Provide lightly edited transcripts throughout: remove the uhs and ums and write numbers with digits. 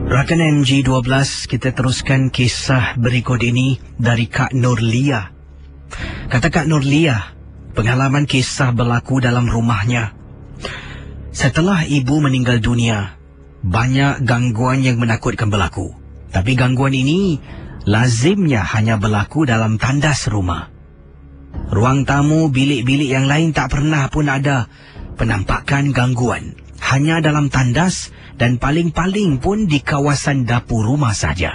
Rakan MG12, kita teruskan kisah berikut ini dari Kak Nurlia. Kata Kak Nurlia, pengalaman kisah berlaku dalam rumahnya. Setelah ibu meninggal dunia, banyak gangguan yang menakutkan berlaku. Tapi gangguan ini lazimnya hanya berlaku dalam tandas rumah. Ruang tamu, bilik-bilik yang lain tak pernah pun ada penampakan gangguan. Hanya dalam tandas dan paling-paling pun di kawasan dapur rumah saja.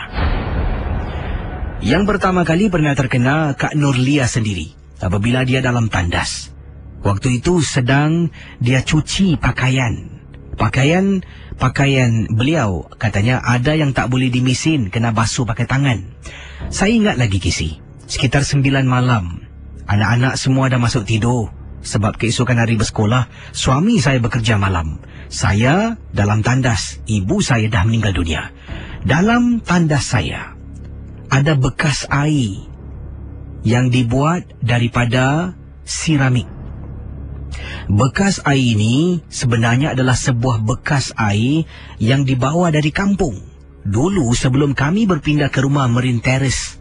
Yang pertama kali pernah terkena Kak Nurlia sendiri apabila dia dalam tandas. Waktu itu sedang dia cuci pakaian. Pakaian beliau katanya ada yang tak boleh dimisin, kena basuh pakai tangan. Saya ingat lagi Kisi, sekitar 9 malam. Anak-anak semua dah masuk tidur. Sebab keesokan hari bersekolah, suami saya bekerja malam. Saya dalam tandas, ibu saya dah meninggal dunia. Dalam tandas saya, ada bekas air yang dibuat daripada seramik. Bekas air ini sebenarnya adalah sebuah bekas air yang dibawa dari kampung. Dulu sebelum kami berpindah ke rumah Marine Terrace,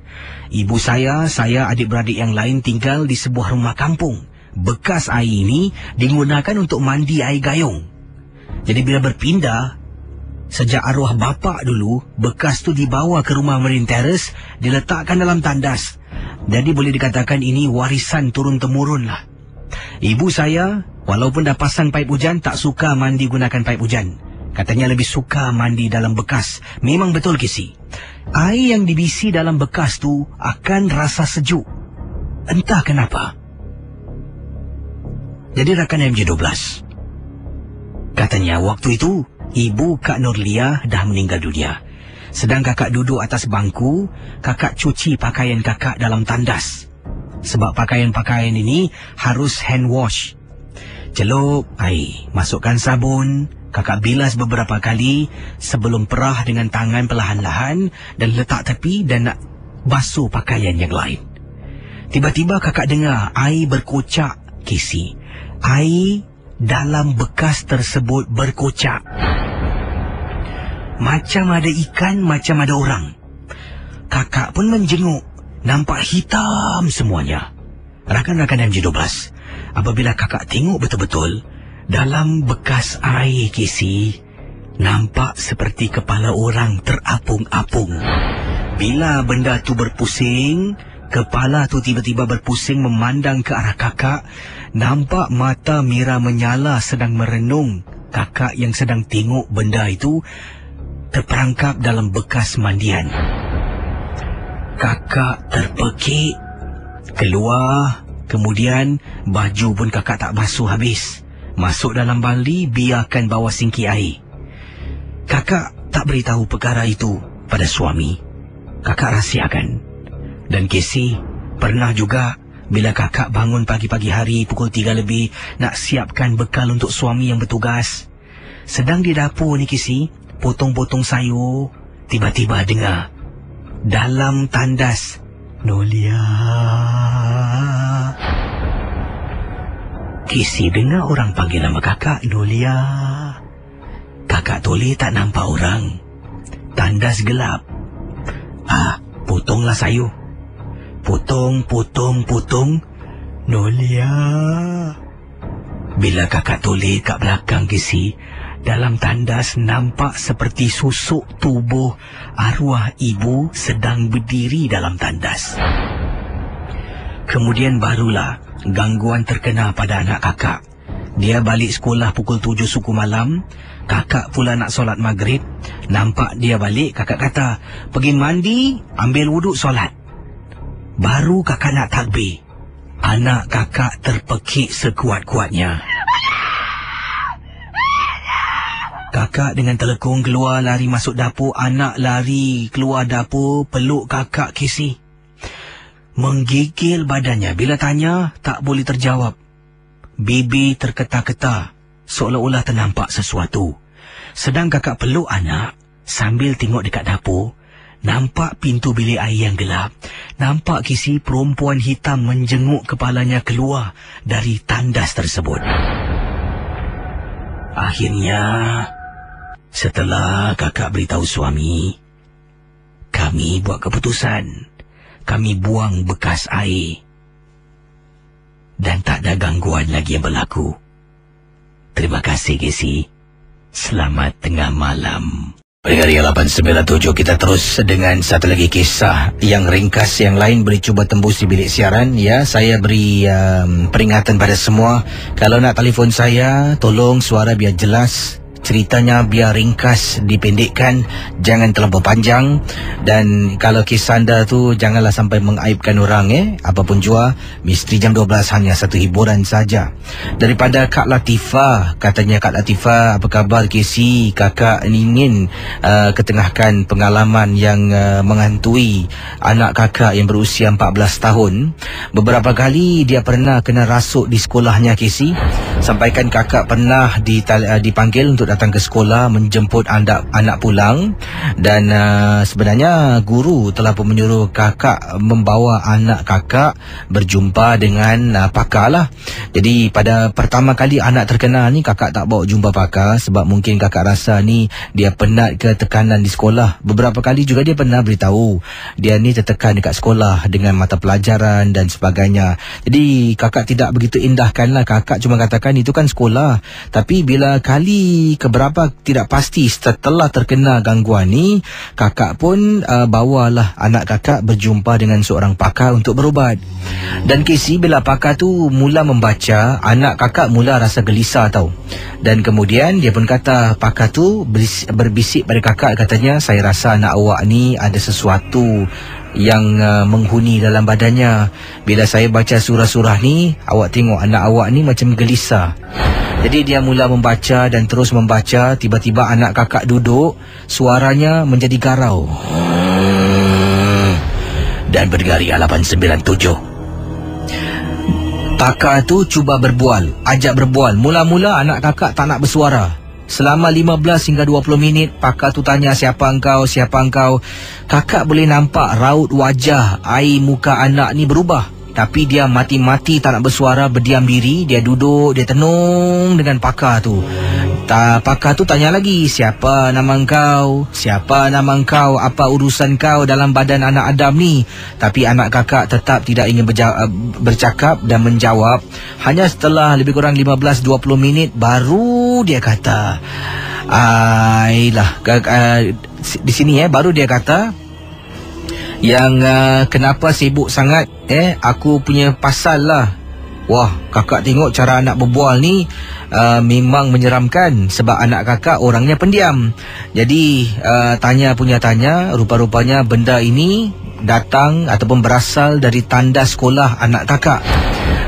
ibu saya, adik-beradik yang lain tinggal di sebuah rumah kampung. Bekas air ini digunakan untuk mandi air gayung. Jadi bila berpindah, sejak arwah bapa dulu, bekas tu dibawa ke rumah Marine Terrace, diletakkan dalam tandas. Jadi boleh dikatakan ini warisan turun-temurun lah. Ibu saya, walaupun dah pasang paip hujan, tak suka mandi gunakan paip hujan. Katanya lebih suka mandi dalam bekas. Memang betul Kisi. Air yang dibisi dalam bekas tu akan rasa sejuk. Entah kenapa. Jadi rakan MJ12, katanya waktu itu ibu Kak Nurlia dah meninggal dunia. Sedang kakak duduk atas bangku, kakak cuci pakaian kakak dalam tandas. Sebab pakaian-pakaian ini harus hand wash. Celup air, masukkan sabun, kakak bilas beberapa kali sebelum perah dengan tangan perlahan-lahan dan letak tepi dan nak basuh pakaian yang lain. Tiba-tiba kakak dengar air berkocak Kisi. Air dalam bekas tersebut berkocak. Macam ada ikan, macam ada orang. Kakak pun menjenguk. Nampak hitam semuanya. Rakan-rakan MJ12, apabila kakak tengok betul-betul, dalam bekas air Kisi, nampak seperti kepala orang terapung-apung. Bila benda tu berpusing, kepala tu tiba-tiba berpusing memandang ke arah kakak. Nampak mata Mira menyala sedang merenung. Kakak yang sedang tengok benda itu terperangkap dalam bekas mandian. Kakak terpekik, keluar. Kemudian baju pun kakak tak basuh habis. Masuk dalam baldi, biarkan bawa singki air. Kakak tak beritahu perkara itu pada suami. Kakak rahsiakan. Dan Kisi pernah juga bila kakak bangun pagi-pagi hari pukul 3 lebih nak siapkan bekal untuk suami yang bertugas. Sedang di dapur ni Kisi, potong-potong sayur, tiba-tiba dengar dalam tandas, Nurlia. Kisi dengar orang panggil nama kakak, Nurlia. Kakak toleh tak nampak orang. Tandas gelap. Potonglah sayur. Potong. Nurlia. Bila kakak toleh kat belakang Kisi, dalam tandas nampak seperti susuk tubuh arwah ibu sedang berdiri dalam tandas. Kemudian barulah gangguan terkena pada anak kakak. Dia balik sekolah pukul 7 suku malam. Kakak pula nak solat maghrib. Nampak dia balik, kakak kata, pergi mandi, ambil wuduk solat. Baru kakak nak takbir, anak kakak terpekik sekuat-kuatnya. Kakak dengan telekung keluar, lari masuk dapur. Anak lari keluar dapur, peluk kakak Kisi. Menggigil badannya. Bila tanya, tak boleh terjawab. Bibir terketar-ketar, seolah-olah ternampak sesuatu. Sedang kakak peluk anak, sambil tengok dekat dapur, nampak pintu bilik air yang gelap. Nampak Kisi perempuan hitam menjenguk kepalanya keluar dari tandas tersebut. Akhirnya, Setelah kakak beritahu suami, kami buat keputusan. Kami buang bekas air. Dan tak ada gangguan lagi yang berlaku. Terima kasih, Casey. Selamat tengah malam. Pendengar 897, kita terus dengan satu lagi kisah yang ringkas. Yang lain boleh cuba tembus di bilik siaran. Ya, saya beri peringatan pada semua. Kalau nak telefon saya, tolong suara biar jelas. Ceritanya biar ringkas, dipendekkan, jangan terlalu panjang. Dan kalau kisah anda tu janganlah sampai mengaibkan orang. Apapun jua, Misteri Jam 12 hanya satu hiburan saja. Daripada Kak Latifah, katanya, Kak Latifah, apa khabar Casey? Kakak ingin ketengahkan pengalaman yang menghantui anak kakak yang berusia 14 tahun. Beberapa kali dia pernah kena rasuk di sekolahnya, Casey. Sampaikan kakak pernah dipanggil untuk datang ke sekolah menjemput anak pulang. Dan sebenarnya guru telah pun menyuruh kakak membawa anak kakak berjumpa dengan pakar lah. Jadi pada pertama kali anak terkena ni, kakak tak bawa jumpa pakar sebab mungkin kakak rasa ni dia penat ke tekanan di sekolah. Beberapa kali juga dia pernah beritahu dia ni tertekan dekat sekolah dengan mata pelajaran dan sebagainya. Jadi kakak tidak begitu indahkan lah. Kakak cuma katakan itu kan sekolah. Tapi bila kali keberapa tidak pasti setelah terkena gangguan ni, kakak pun bawalah anak kakak berjumpa dengan seorang pakar untuk berubat. Dan Casey, bila pakar tu mula membaca, anak kakak mula rasa gelisah tau. Dan kemudian dia pun kata, pakar tu berbisik pada kakak, katanya, saya rasa anak awak ni ada sesuatu yang menghuni dalam badannya. Bila saya baca surah-surah ni, awak tengok anak awak ni macam gelisah. Jadi dia mula membaca dan terus membaca. Tiba-tiba anak kakak duduk, suaranya menjadi garau dan bergari 897. Pakar tu cuba berbual, ajak berbual. Mula-mula anak kakak tak nak bersuara. Selama 15 hingga 20 minit, pakar tu tanya, siapa engkau, siapa engkau. Kakak boleh nampak raut wajah, air muka anak ni berubah. Tapi dia mati-mati tak nak bersuara, berdiam diri. Dia duduk, dia tenung dengan pakar tu. Pakar tu tanya lagi, siapa nama engkau? Siapa nama engkau? Apa urusan kau dalam badan anak Adam ni? Tapi anak kakak tetap tidak ingin bercakap dan menjawab. Hanya setelah lebih kurang 15-20 minit, baru dia kata, di sini baru dia kata, yang kenapa sibuk sangat? Aku punya pasal lah. Wah, kakak tengok cara anak berbual ni memang menyeramkan. Sebab anak kakak orangnya pendiam. Jadi tanya, rupa-rupanya benda ini datang ataupun berasal dari tandas sekolah anak kakak.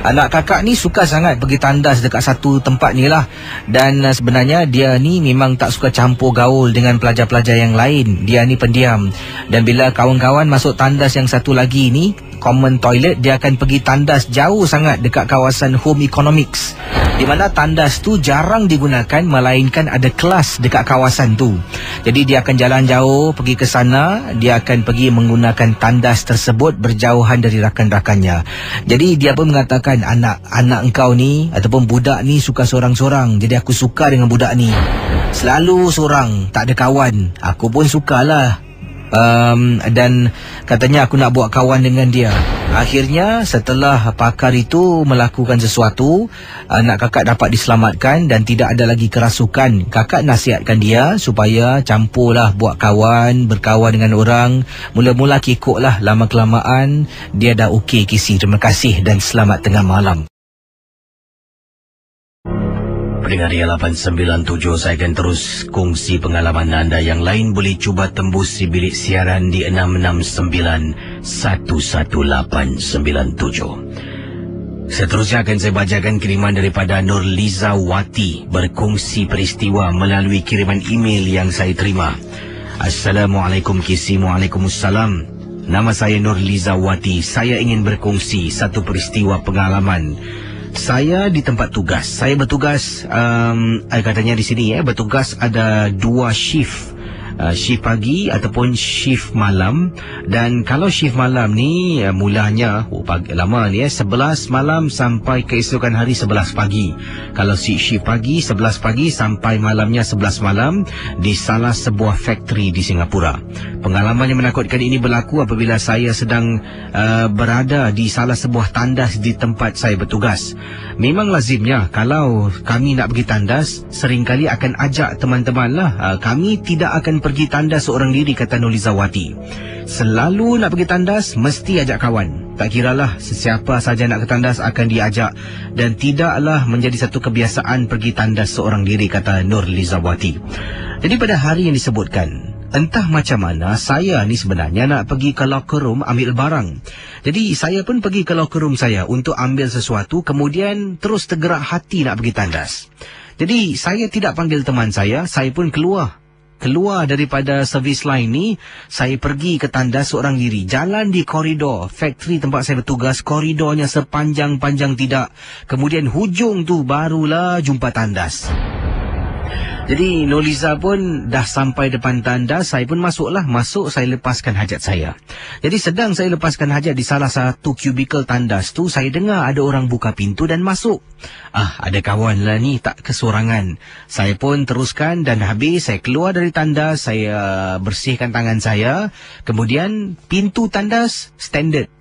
Anak kakak ni suka sangat pergi tandas dekat satu tempat ni lah. Dan sebenarnya dia ni memang tak suka campur gaul dengan pelajar-pelajar yang lain. Dia ni pendiam. Dan bila kawan-kawan masuk tandas yang satu lagi ni, common toilet, dia akan pergi tandas jauh sangat dekat kawasan home economics, di mana tandas tu jarang digunakan, melainkan ada kelas dekat kawasan tu. Jadi dia akan jalan jauh pergi ke sana. Dia akan pergi menggunakan tandas tersebut berjauhan dari rakan-rakannya. Jadi dia pun mengatakan, anak engkau ni ataupun budak ni suka sorang-sorang. Jadi aku suka dengan budak ni. Selalu sorang, tak ada kawan. Aku pun sukalah. Dan katanya aku nak buat kawan dengan dia. Akhirnya setelah pakar itu melakukan sesuatu, anak kakak dapat diselamatkan dan tidak ada lagi kerasukan. Kakak nasihatkan dia supaya campurlah buat kawan, berkawan dengan orang. Mula-mula kekoklah, lama-kelamaan dia dah okey, Casey. Terima kasih dan selamat tengah malam. Pendengar 897, saya akan terus kongsi pengalaman anda. Yang lain boleh cuba tembus di bilik siaran di 669-11897. Seterusnya akan saya bacakan kiriman daripada Nurliza Wati, berkongsi peristiwa melalui kiriman email yang saya terima. Assalamualaikum Casey. Waalaikumsalam. Nama saya Nurliza Wati. Saya ingin berkongsi satu peristiwa pengalaman. Saya di tempat tugas. Saya bertugas, katanya di sini bertugas ada 2 shift shift pagi ataupun shift malam. Dan kalau shift malam ni mulanya lama ni 11 malam sampai keesokan hari 11 pagi. Kalau shift pagi 11 pagi sampai malamnya 11 malam di salah sebuah factory di Singapura. Pengalaman yang menakutkan ini berlaku apabila saya sedang berada di salah sebuah tandas di tempat saya bertugas. Memang lazimnya kalau kami nak pergi tandas, seringkali akan ajak teman-teman lah. Kami tidak akan pergi tandas seorang diri, kata Nolizawati. Selalu nak pergi tandas, mesti ajak kawan. Tak kiralah sesiapa saja nak ke tandas akan diajak. Dan tidaklah menjadi satu kebiasaan pergi tandas seorang diri, kata Nolizawati. Jadi pada hari yang disebutkan, entah macam mana saya ni sebenarnya nak pergi ke locker room ambil barang. Jadi saya pun pergi ke locker room saya untuk ambil sesuatu, kemudian terus tergerak hati nak pergi tandas. Jadi saya tidak panggil teman saya pun keluar daripada servis line ni. Saya pergi ke tandas seorang diri. Jalan di koridor factory tempat saya bertugas, koridornya sepanjang-panjang tidak. Kemudian hujung tu barulah jumpa tandas. Jadi Noliza pun dah sampai depan tandas, saya pun masuk, saya lepaskan hajat saya. Jadi sedang saya lepaskan hajat di salah satu kubikel tandas tu, saya dengar ada orang buka pintu dan masuk. Ada kawan lah ni, tak kesorangan. Saya pun teruskan dan habis saya keluar dari tandas, saya bersihkan tangan saya. Kemudian pintu tandas standard,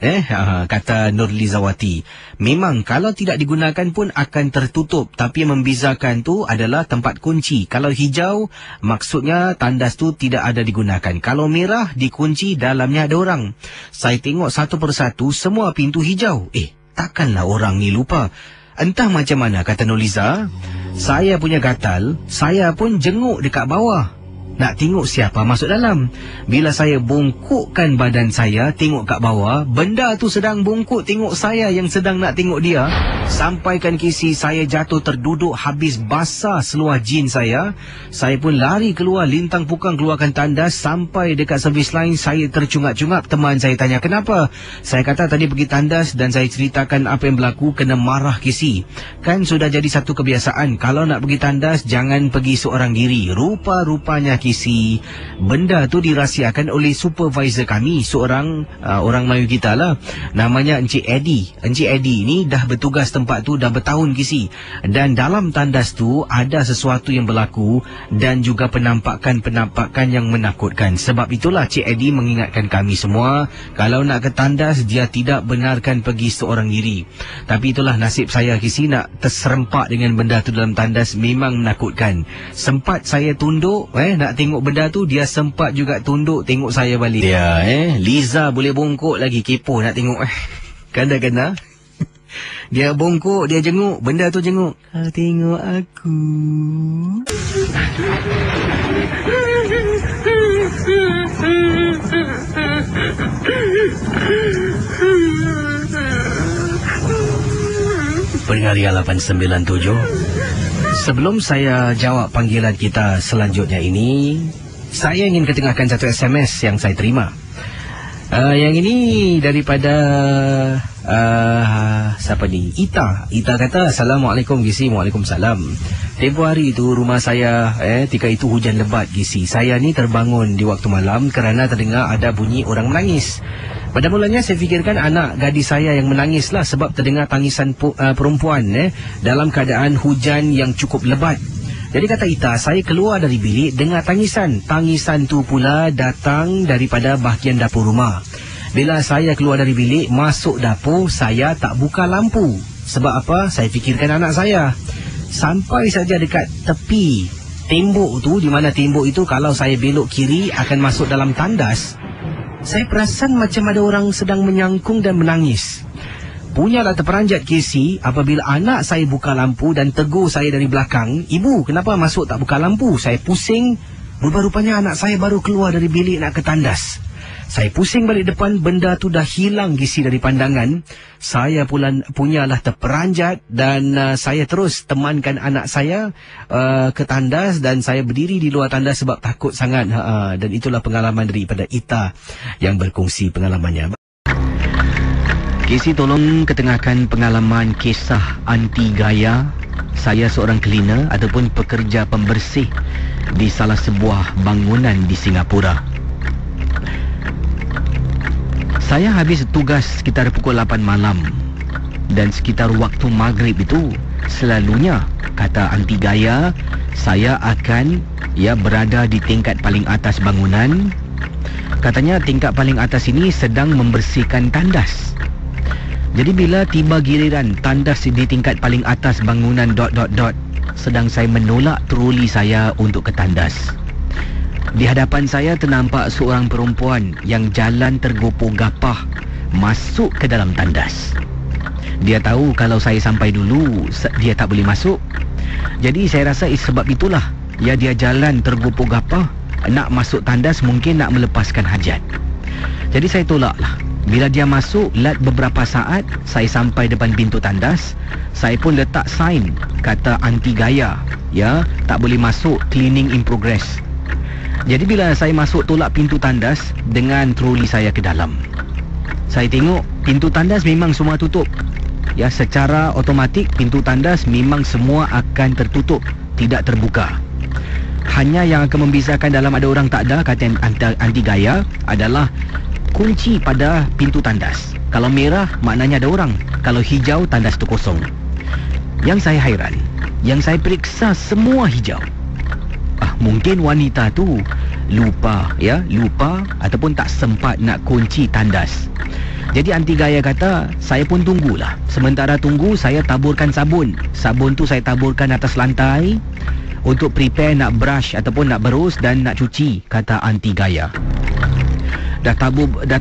kata Nurlizawati. Memang kalau tidak digunakan pun akan tertutup, tapi yang membezakan tu adalah tempat kunci. Kalau hijau, maksudnya tandas tu tidak ada digunakan. Kalau merah, dikunci, dalamnya ada orang. Saya tengok satu persatu, semua pintu hijau. Takkanlah orang ni lupa. Entah macam mana, kata Noliza. Saya punya gatal, saya pun jenguk dekat bawah. Nak tengok siapa masuk dalam. Bila saya bongkokkan badan saya, tengok kat bawah, benda tu sedang bongkok tengok saya yang sedang nak tengok dia. Sampaikan kisi, saya jatuh terduduk, habis basah seluar jin saya. Saya pun lari keluar, lintang pukang keluarkan tandas. Sampai dekat servis lain, saya tercungap-cungap. Teman saya tanya, kenapa? Saya kata tadi pergi tandas dan saya ceritakan apa yang berlaku, kena marah kisi. Kan sudah jadi satu kebiasaan, kalau nak pergi tandas, jangan pergi seorang diri. Rupa-rupanya kisi, benda tu dirahsiakan oleh supervisor kami, seorang orang Melayu kita lah, namanya Encik Eddie. Encik Eddie ni dah bertugas tempat tu dah bertahun kisi. Dan dalam tandas tu ada sesuatu yang berlaku dan juga penampakan-penampakan yang menakutkan. Sebab itulah Cik Eddie mengingatkan kami semua, kalau nak ke tandas, dia tidak benarkan pergi seorang diri. Tapi itulah nasib saya kisi, nak terserempak dengan benda tu dalam tandas memang menakutkan. Sempat saya tunduk nak tengok benda tu, dia sempat juga tunduk tengok saya balik. Dia Liza boleh bongkok lagi, kepo nak tengok. Kadang-kadang dia bongkok, dia jenguk, benda tu jenguk. Kau tengok aku. Pendengar 897, sebelum saya jawab panggilan kita selanjutnya ini, saya ingin ketengahkan satu SMS yang saya terima. Yang ini daripada siapa ni? Ita kata, Assalamualaikum Gisi. Waalaikumsalam. Tempoh hari itu rumah saya ketika itu hujan lebat Gisi. Saya ni terbangun di waktu malam kerana terdengar ada bunyi orang menangis. Pada mulanya saya fikirkan anak gadis saya yang menangis lah, sebab terdengar tangisan perempuan dalam keadaan hujan yang cukup lebat. Jadi kata Ita, saya keluar dari bilik dengar tangisan. Tangisan tu pula datang daripada bahagian dapur rumah. Bila saya keluar dari bilik, masuk dapur, saya tak buka lampu. Sebab apa? Saya fikirkan anak saya. Sampai saja dekat tepi tembok tu, di mana tembok itu kalau saya belok kiri akan masuk dalam tandas, saya perasan macam ada orang sedang menyangkung dan menangis. Punyalah terperanjat Casey apabila anak saya buka lampu dan tegur saya dari belakang, "Ibu, kenapa masuk tak buka lampu?" Saya pusing, rupa-rupanya anak saya baru keluar dari bilik nak ke tandas. Saya pusing balik depan, benda tu dah hilang Casey dari pandangan. Saya punyalah terperanjat dan saya terus temankan anak saya ke tandas dan saya berdiri di luar tandas sebab takut sangat. Dan itulah pengalaman daripada Ita yang berkongsi pengalamannya. Casey, tolong ketengahkan pengalaman kisah anti gaya saya seorang cleaner ataupun pekerja pembersih di salah sebuah bangunan di Singapura. Saya habis tugas sekitar pukul 8 malam dan sekitar waktu maghrib itu selalunya, kata anti gaya, saya akan berada di tingkat paling atas bangunan. Katanya tingkat paling atas ini sedang membersihkan tandas. Jadi bila tiba giliran tandas di tingkat paling atas bangunan ... sedang saya menolak troli saya untuk ke tandas. Di hadapan saya ternampak seorang perempuan yang jalan tergopoh-gapah masuk ke dalam tandas. Dia tahu kalau saya sampai dulu, dia tak boleh masuk. Jadi saya rasa sebab itulah dia jalan tergopoh-gapah nak masuk tandas, mungkin nak melepaskan hajat. Jadi saya tolaklah. Bila dia masuk, lat beberapa saat saya sampai depan pintu tandas, saya pun letak sign kata anti gaya, tak boleh masuk, cleaning in progress. Jadi bila saya masuk tolak pintu tandas dengan troli saya ke dalam, saya tengok pintu tandas memang semua tutup. Secara automatik pintu tandas memang semua akan tertutup, tidak terbuka. Hanya yang akan membezakan dalam ada orang tak ada, kata anti gaya, adalah kunci pada pintu tandas. Kalau merah maknanya ada orang, kalau hijau tandas tu kosong. Yang saya hairan, yang saya periksa semua hijau. Mungkin wanita tu lupa ataupun tak sempat nak kunci tandas. Jadi anti gaya kata, saya pun tunggulah. Sementara tunggu, saya taburkan sabun. Sabun tu saya taburkan atas lantai untuk prepare nak brush ataupun nak berus dan nak cuci, kata anti gaya. Dah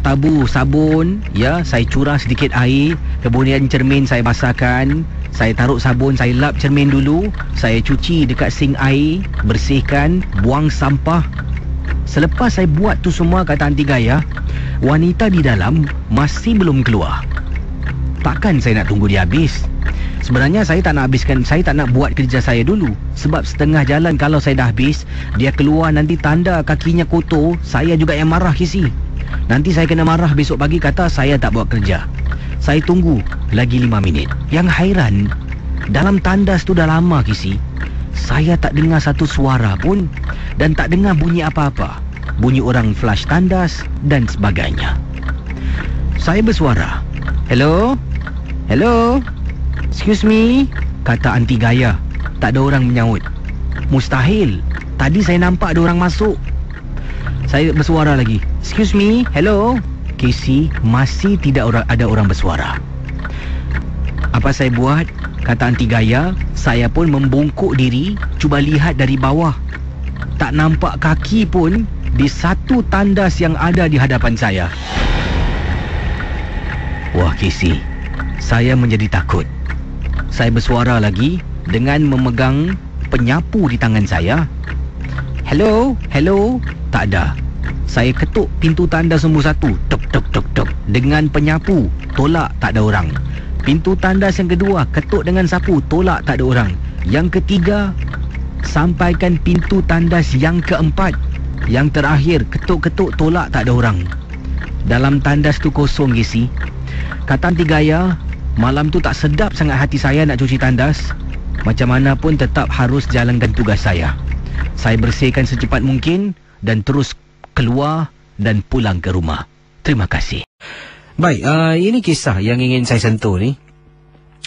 tabur sabun, saya curah sedikit air, kemudian cermin saya basahkan, saya taruh sabun, saya lap cermin dulu, saya cuci dekat sink air, bersihkan, buang sampah. Selepas saya buat tu semua, kata anti gaya, wanita di dalam masih belum keluar. Takkan saya nak tunggu dia habis? Sebenarnya saya tak nak buat kerja saya dulu. Sebab setengah jalan kalau saya dah habis, dia keluar nanti tanda kakinya kotor, saya juga yang marah kisi. Nanti saya kena marah besok pagi, kata saya tak buat kerja. Saya tunggu lagi 5 minit. Yang hairan, dalam tandas tu dah lama kisi, saya tak dengar satu suara pun dan tak dengar bunyi apa-apa. Bunyi orang flush tandas dan sebagainya. Saya bersuara, "Hello? Hello? Excuse me?" kata anti gaya. Tak ada orang menyaut. Mustahil. Tadi saya nampak ada orang masuk. Saya bersuara lagi, "Excuse me? Hello?" Casey, masih tidak ada orang bersuara. Apa saya buat? Kata anti gaya. Saya pun membungkuk diri, cuba lihat dari bawah. Tak nampak kaki pun di satu tandas yang ada di hadapan saya. Wah Casey, saya menjadi takut. Saya bersuara lagi dengan memegang penyapu di tangan saya. "Hello? Hello?" Tak ada. Saya ketuk pintu tandas nombor 1. Tok tok tok tok. Dengan penyapu. Tolak, tak ada orang. Pintu tandas yang kedua, ketuk dengan sapu. Tolak, tak ada orang. Yang ketiga, sampaikan pintu tandas yang keempat. Yang terakhir, ketuk-ketuk, tolak, tak ada orang. Dalam tandas tu kosong, Gisi. Kata anti gaya, malam tu tak sedap sangat hati saya nak cuci tandas. Macam mana pun tetap harus jalankan tugas saya. Saya bersihkan secepat mungkin dan terus keluar dan pulang ke rumah. Terima kasih. Baik, ini kisah yang ingin saya sentuh ni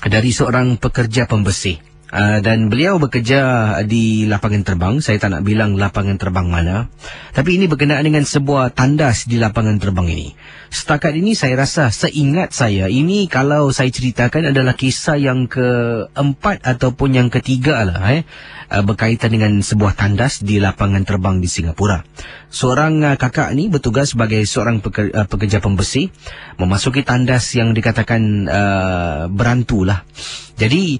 dari seorang pekerja pembersih. Dan beliau bekerja di lapangan terbang. Saya tak nak bilang lapangan terbang mana, tapi ini berkenaan dengan sebuah tandas di lapangan terbang ini. Setakat ini saya rasa, seingat saya, ini kalau saya ceritakan adalah kisah yang keempat ataupun yang ketiga lah berkaitan dengan sebuah tandas di lapangan terbang di Singapura. Seorang kakak ni bertugas sebagai seorang pekerja pembersih, memasuki tandas yang dikatakan berantu lah. Jadi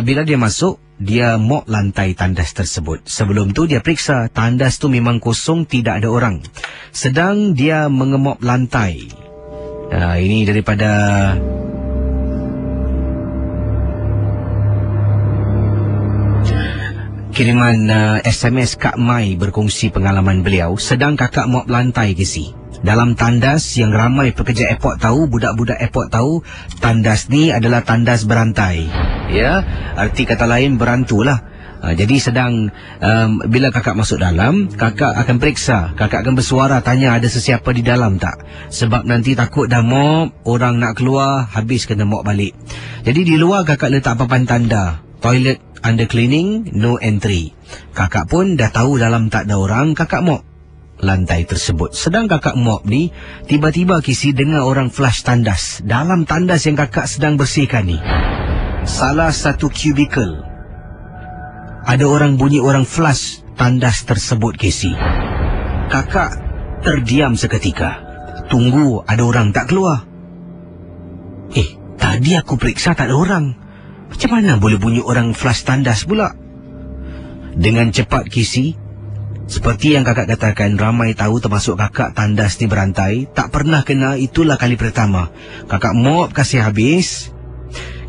bila dia masuk, dia mop lantai tandas tersebut. Sebelum tu dia periksa tandas tu memang kosong, tidak ada orang. Sedang dia mengemop lantai. Ini daripada kiriman SMS Kak Mai berkongsi pengalaman beliau sedang kakak mop lantai Casey. Dalam tandas yang ramai pekerja airport tahu, budak-budak airport tahu, tandas ni adalah tandas berantai. Ya, arti kata lain berantulah. Jadi sedang bila kakak masuk dalam, kakak akan periksa, kakak akan bersuara tanya ada sesiapa di dalam tak. Sebab nanti takut dah mop, orang nak keluar, habis kena mop balik. Jadi di luar kakak letak papan tanda, toilet under cleaning, no entry. Kakak pun dah tahu dalam tak ada orang, kakak mop lantai tersebut. Sedang kakak mop ni, tiba-tiba Casey dengar orang flush tandas dalam tandas yang kakak sedang bersihkan ni. Salah satu cubicle ada orang bunyi orang flush tandas tersebut Casey. Kakak terdiam seketika, tunggu ada orang tak keluar. Tadi aku periksa tak ada orang, macam mana boleh bunyi orang flush tandas pula? Dengan cepat Casey, seperti yang kakak katakan, ramai tahu termasuk kakak tandas ni berantai, tak pernah kena, itulah kali pertama. Kakak mop kasih habis,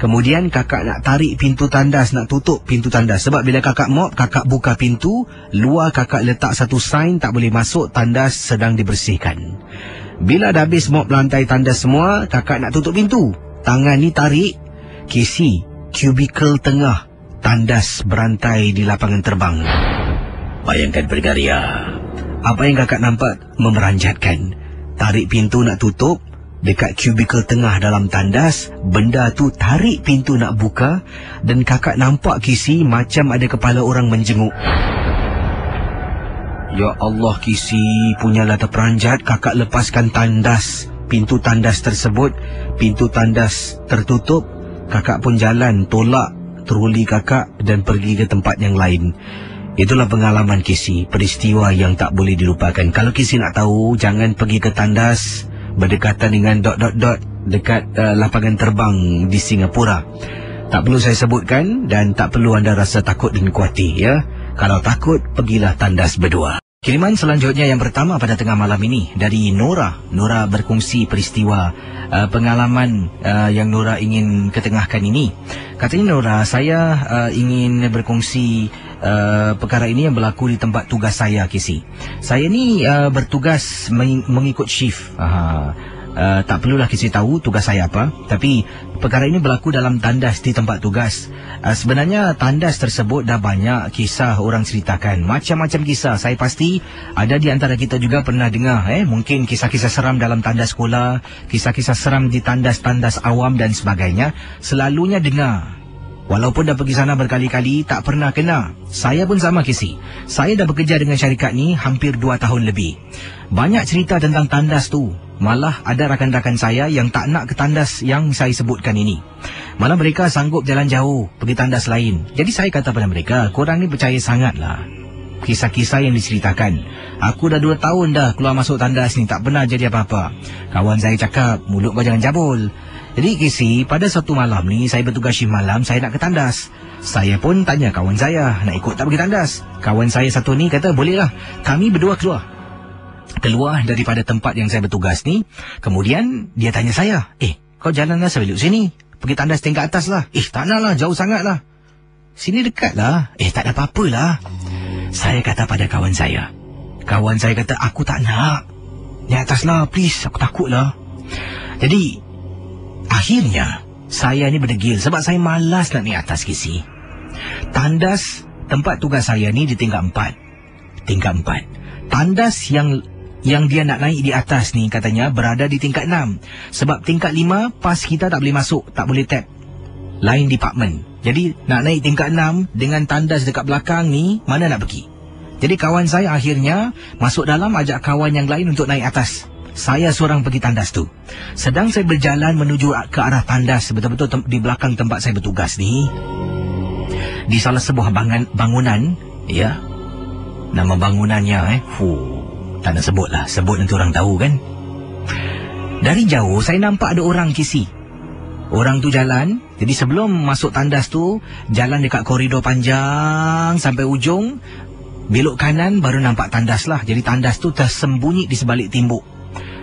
kemudian kakak nak tarik pintu tandas, nak tutup pintu tandas. Sebab bila kakak mop, kakak buka pintu, luar kakak letak satu sign tak boleh masuk, tandas sedang dibersihkan. Bila dah habis mop lantai tandas semua, kakak nak tutup pintu. Tangan ni tarik, Casey, kubikel tengah tandas berantai di lapangan terbang. Bayangkan Bergaria, apa yang kakak nampak memeranjatkan. Tarik pintu nak tutup, dekat kubikel tengah dalam tandas, benda tu tarik pintu nak buka, dan kakak nampak Casey macam ada kepala orang menjenguk. Ya Allah Casey, punyalah terperanjat. Kakak lepaskan tandas, pintu tandas tersebut, pintu tandas tertutup. Kakak pun jalan, tolak troli kakak dan pergi ke tempat yang lain. Itulah pengalaman Casey, peristiwa yang tak boleh dilupakan. Kalau Casey nak tahu, jangan pergi ke tandas berdekatan dengan ... dekat lapangan terbang di Singapura. Tak perlu saya sebutkan dan tak perlu anda rasa takut dan khawatir, ya. Kalau takut, pergilah tandas berdua. Kiriman selanjutnya yang pertama pada tengah malam ini dari Nora. Nora berkongsi peristiwa pengalaman yang Nora ingin ketengahkan ini. Katanya Nora, saya ingin berkongsi perkara ini yang berlaku di tempat tugas saya, Casey. Saya ni bertugas mengikut shift. Tak perlulah Casey tahu tugas saya apa, tapi perkara ini berlaku dalam tandas di tempat tugas. Sebenarnya tandas tersebut dah banyak kisah orang ceritakan, macam-macam kisah. Saya pasti ada di antara kita juga pernah dengar, mungkin kisah-kisah seram dalam tandas sekolah, kisah-kisah seram di tandas-tandas awam dan sebagainya. Selalunya dengar. Walaupun dah pergi sana berkali-kali, tak pernah kena. Saya pun sama, Casey. Saya dah bekerja dengan syarikat ni hampir 2 tahun lebih. Banyak cerita tentang tandas tu. Malah ada rakan-rakan saya yang tak nak ke tandas yang saya sebutkan ini. Malah mereka sanggup jalan jauh, pergi tandas lain. Jadi saya kata pada mereka, korang ni percaya sangatlah kisah-kisah yang diceritakan. Aku dah 2 tahun dah keluar masuk tandas ni, tak pernah jadi apa-apa. Kawan saya cakap, mulut kau jangan jabul. Jadi Casey, pada satu malam ni saya bertugas shift malam, saya nak ke tandas. Saya pun tanya kawan saya, nak ikut tak pergi tandas? Kawan saya satu ni kata, bolehlah. Kami berdua keluar daripada tempat yang saya bertugas ni. Kemudian dia tanya saya, kau jalanlah sampai sini, pergi tandas tingkat atas lah. Tak nak lah, jauh sangat lah. Sini dekat lah. Tak ada apa-apa lah. Saya kata pada kawan saya. Kawan saya kata, aku tak nak. Di atas lah, please, aku takut lah. Jadi akhirnya saya ni berdegil sebab saya malas nak naik atas, Casey. Tandas tempat tugas saya ni di tingkat 4. Tingkat 4. Tandas yang dia nak naik di atas ni katanya berada di tingkat 6. Sebab tingkat 5 pas kita tak boleh masuk, tak boleh tap. Lain department. Jadi nak naik tingkat 6 dengan tandas dekat belakang ni, mana nak pergi? Jadi kawan saya akhirnya masuk dalam, ajak kawan yang lain untuk naik atas. Saya seorang pergi tandas tu. Sedang saya berjalan menuju ke arah tandas, betul-betul di belakang tempat saya bertugas ni, di salah sebuah bangunan, ya. Nama bangunannya tak nak sebut lah, sebut nanti orang tahu kan. Dari jauh saya nampak ada orang, Casey. Orang tu jalan. Jadi sebelum masuk tandas tu, jalan dekat koridor panjang sampai ujung, belok kanan baru nampak tandas lah. Jadi tandas tu tersembunyi di sebalik timbuk.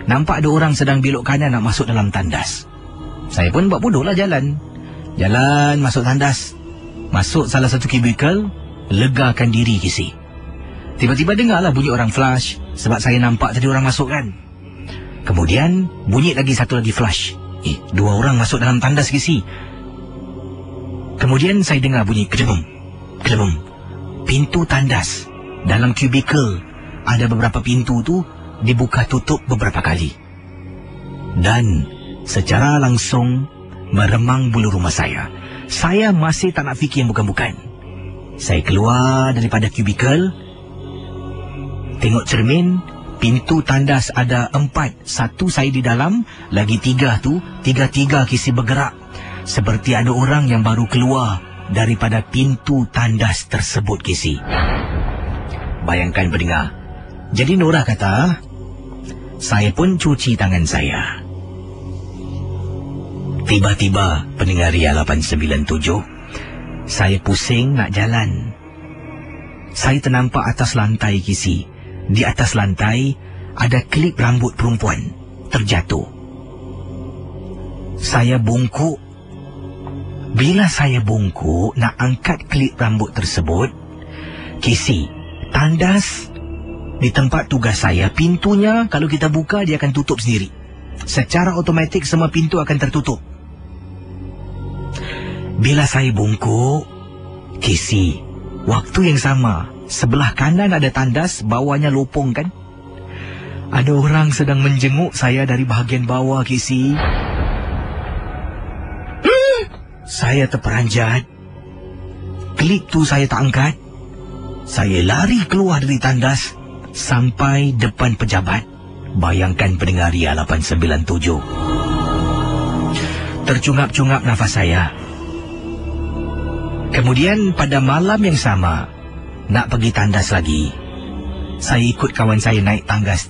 Nampak ada orang sedang belok kanan nak masuk dalam tandas. Saya pun buat bodoh lah, jalan masuk tandas. Masuk salah satu kubikel. legakan diri Kisi. Tiba-tiba dengarlah bunyi orang flush, sebab saya nampak tadi orang masuk kan. Kemudian bunyi lagi satu lagi flush. Dua orang masuk dalam tandas Kisi. Kemudian saya dengar bunyi kedemum, kedemum. Pintu tandas dalam kubikel, ada beberapa pintu tu dibuka tutup beberapa kali. Dan secara langsung meremang bulu rumah saya. Saya masih tak nak fikir yang bukan-bukan. Saya keluar daripada kubikel, tengok cermin, pintu tandas ada 4. 1 saya di dalam, lagi 3 tu, tiga-tiga Kisi bergerak. Seperti ada orang yang baru keluar daripada pintu tandas tersebut Kisi. Bayangkan pendengar. Jadi Nora kata, saya pun cuci tangan saya. Tiba-tiba pendengar Ria 897, saya pusing nak jalan. Saya ternampak atas lantai Kisi. Di atas lantai ada klip rambut perempuan terjatuh. Saya bungkuk. Bila saya bungkuk nak angkat klip rambut tersebut, Kisi, tandas di tempat tugas saya, pintunya kalau kita buka dia akan tutup sendiri. Secara automatik semua pintu akan tertutup. Bila saya bungkuk, Kisi, waktu yang sama, sebelah kanan ada tandas, bawahnya lopong kan? Ada orang sedang menjenguk saya dari bahagian bawah Kisi. Saya terperanjat. Klip tu saya tak angkat. Saya lari keluar dari tandas sampai depan pejabat. Bayangkan pendengar Ria 897. Tercungap-cungap nafas saya. Kemudian pada malam yang sama, nak pergi tandas lagi, saya ikut kawan saya naik tandas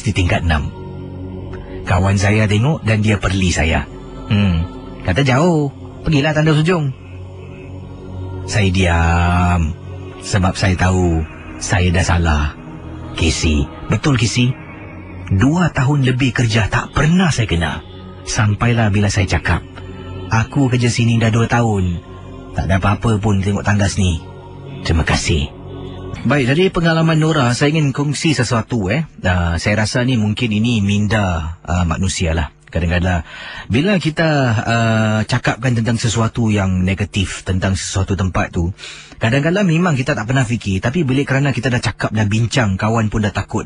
di tingkat 6. Kawan saya tengok dan dia perli saya. Kata jauh, pergilah tandas ujung. Saya diam, sebab saya tahu saya dah salah. Kisi, betul Kisi, 2 tahun lebih kerja tak pernah saya kena. Sampailah bila saya cakap, aku kerja sini dah 2 tahun, tak ada apa-apa pun tengok tandas ni. Terima kasih. Baik, dari pengalaman Nora, saya ingin kongsi sesuatu. Saya rasa ni mungkin ini minda manusia lah. Kadang-kadang bila kita cakapkan tentang sesuatu yang negatif tentang sesuatu tempat tu, kadang-kadang memang kita tak pernah fikir. Tapi bila kerana kita dah cakap, dah bincang, kawan pun dah takut,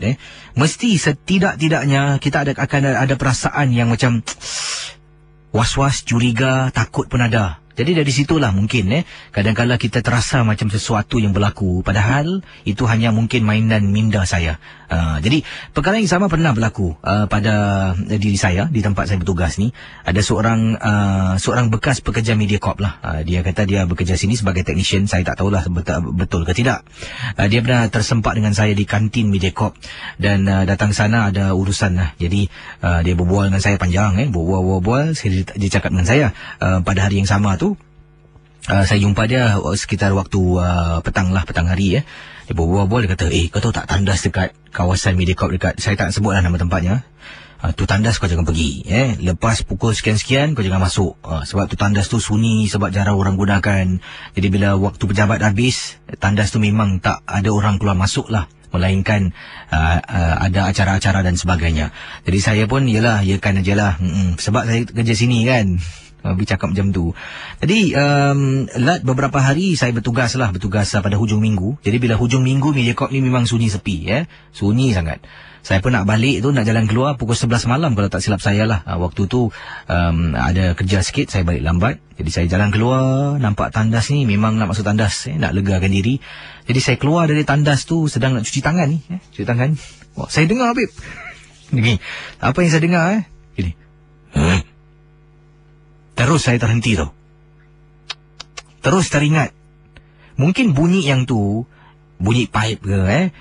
mesti setidak-tidaknya kita akan ada perasaan yang macam was-was, curiga, takut pun ada. Jadi dari situlah mungkin kadang-kadang kita terasa macam sesuatu yang berlaku, padahal itu hanya mungkin mainan minda saya. Jadi perkara yang sama pernah berlaku pada diri saya di tempat saya bertugas ni. Ada seorang bekas pekerja Mediacorp lah. Dia kata dia bekerja sini sebagai technician. Saya tak tahulah betul ke tidak. Dia pernah tersempat dengan saya di kantin Mediacorp dan datang sana ada urusan lah. Jadi dia berbual dengan saya panjang, berbual. Dia cakap dengan saya pada hari yang sama tu. Saya jumpa dia sekitar waktu petang hari. Dia berbual-bual, dia kata, kau tahu tak tandas dekat kawasan Mediacorp dekat, saya tak sebutlah nama tempatnya. Tu tandas kau jangan pergi. Lepas pukul sekian-sekian kau jangan masuk. Sebab tu tandas tu sunyi, sebab jarang orang gunakan. Jadi bila waktu pejabat habis, tandas tu memang tak ada orang keluar masuk lah. Melainkan ada acara-acara dan sebagainya. Jadi saya pun yakan aje lah. Sebab saya kerja sini kan. Bercakap macam tu. Jadi beberapa hari saya bertugas pada hujung minggu. Jadi bila hujung minggu Mediacorp ni memang sunyi sepi, sunyi sangat. Saya pun nak balik tu, nak jalan keluar pukul 11 malam kalau tak silap saya lah. Waktu tu ada kerja sikit, saya balik lambat. Jadi saya jalan keluar, nampak tandas ni, memang nak masuk tandas, nak legakan diri. Jadi saya keluar dari tandas tu, sedang nak cuci tangan ni, cuci tangan. Saya dengar Habib. Ni, apa yang saya dengar gini. Terus saya terhenti tu. Terus teringat. Mungkin bunyi yang tu, bunyi pipe ke,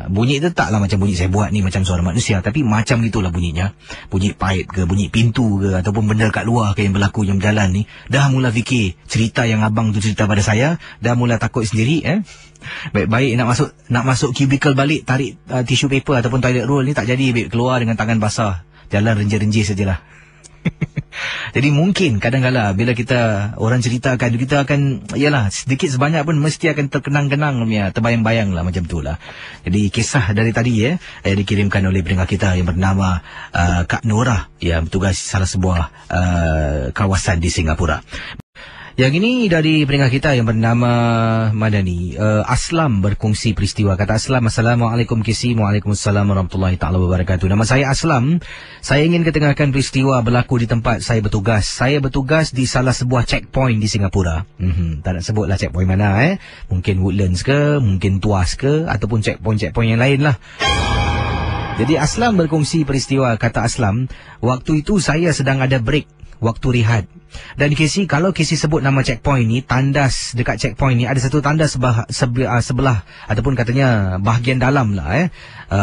bunyi tu taklah macam bunyi saya buat ni, macam suara manusia. Tapi macam itulah bunyinya. Bunyi pipe ke, bunyi pintu ke, ataupun benda kat luar ke yang berlaku, yang berjalan ni. Dah mula fikir cerita yang abang tu cerita pada saya. Dah mula takut sendiri. Baik-baik nak masuk kubikel balik, tarik tissue paper ataupun toilet roll ni tak jadi, keluar dengan tangan basah. Jalan renjih-renjih sajalah. Jadi mungkin kadang-kadang bila kita orang ceritakan, kita akan, yalah, sedikit sebanyak pun mesti akan terkenang-kenang, terbayang-bayang lah macam tu lah. Jadi kisah dari tadi dikirimkan oleh pendengar kita yang bernama Kak Nora, yang bertugas salah sebuah kawasan di Singapura. Yang ini dari pendengar kita yang bernama mana ni? Aslam berkongsi peristiwa. Kata Aslam, Assalamualaikum KC. Waalaikumsalam warahmatullahi ta'ala wabarakatuh. Nama saya Aslam. Saya ingin ketengahkan peristiwa berlaku di tempat saya bertugas. Saya bertugas di salah sebuah checkpoint di Singapura. Tak nak sebutlah checkpoint mana. Mungkin Woodlands ke, mungkin Tuas ke, ataupun checkpoint-checkpoint yang lain lah. Jadi Aslam berkongsi peristiwa. Kata Aslam, waktu itu saya sedang ada break, waktu rehat. Dan KC, kalau KC sebut nama checkpoint ni, tandas dekat checkpoint ni, ada satu tandas sebelah ataupun katanya bahagian dalam lah.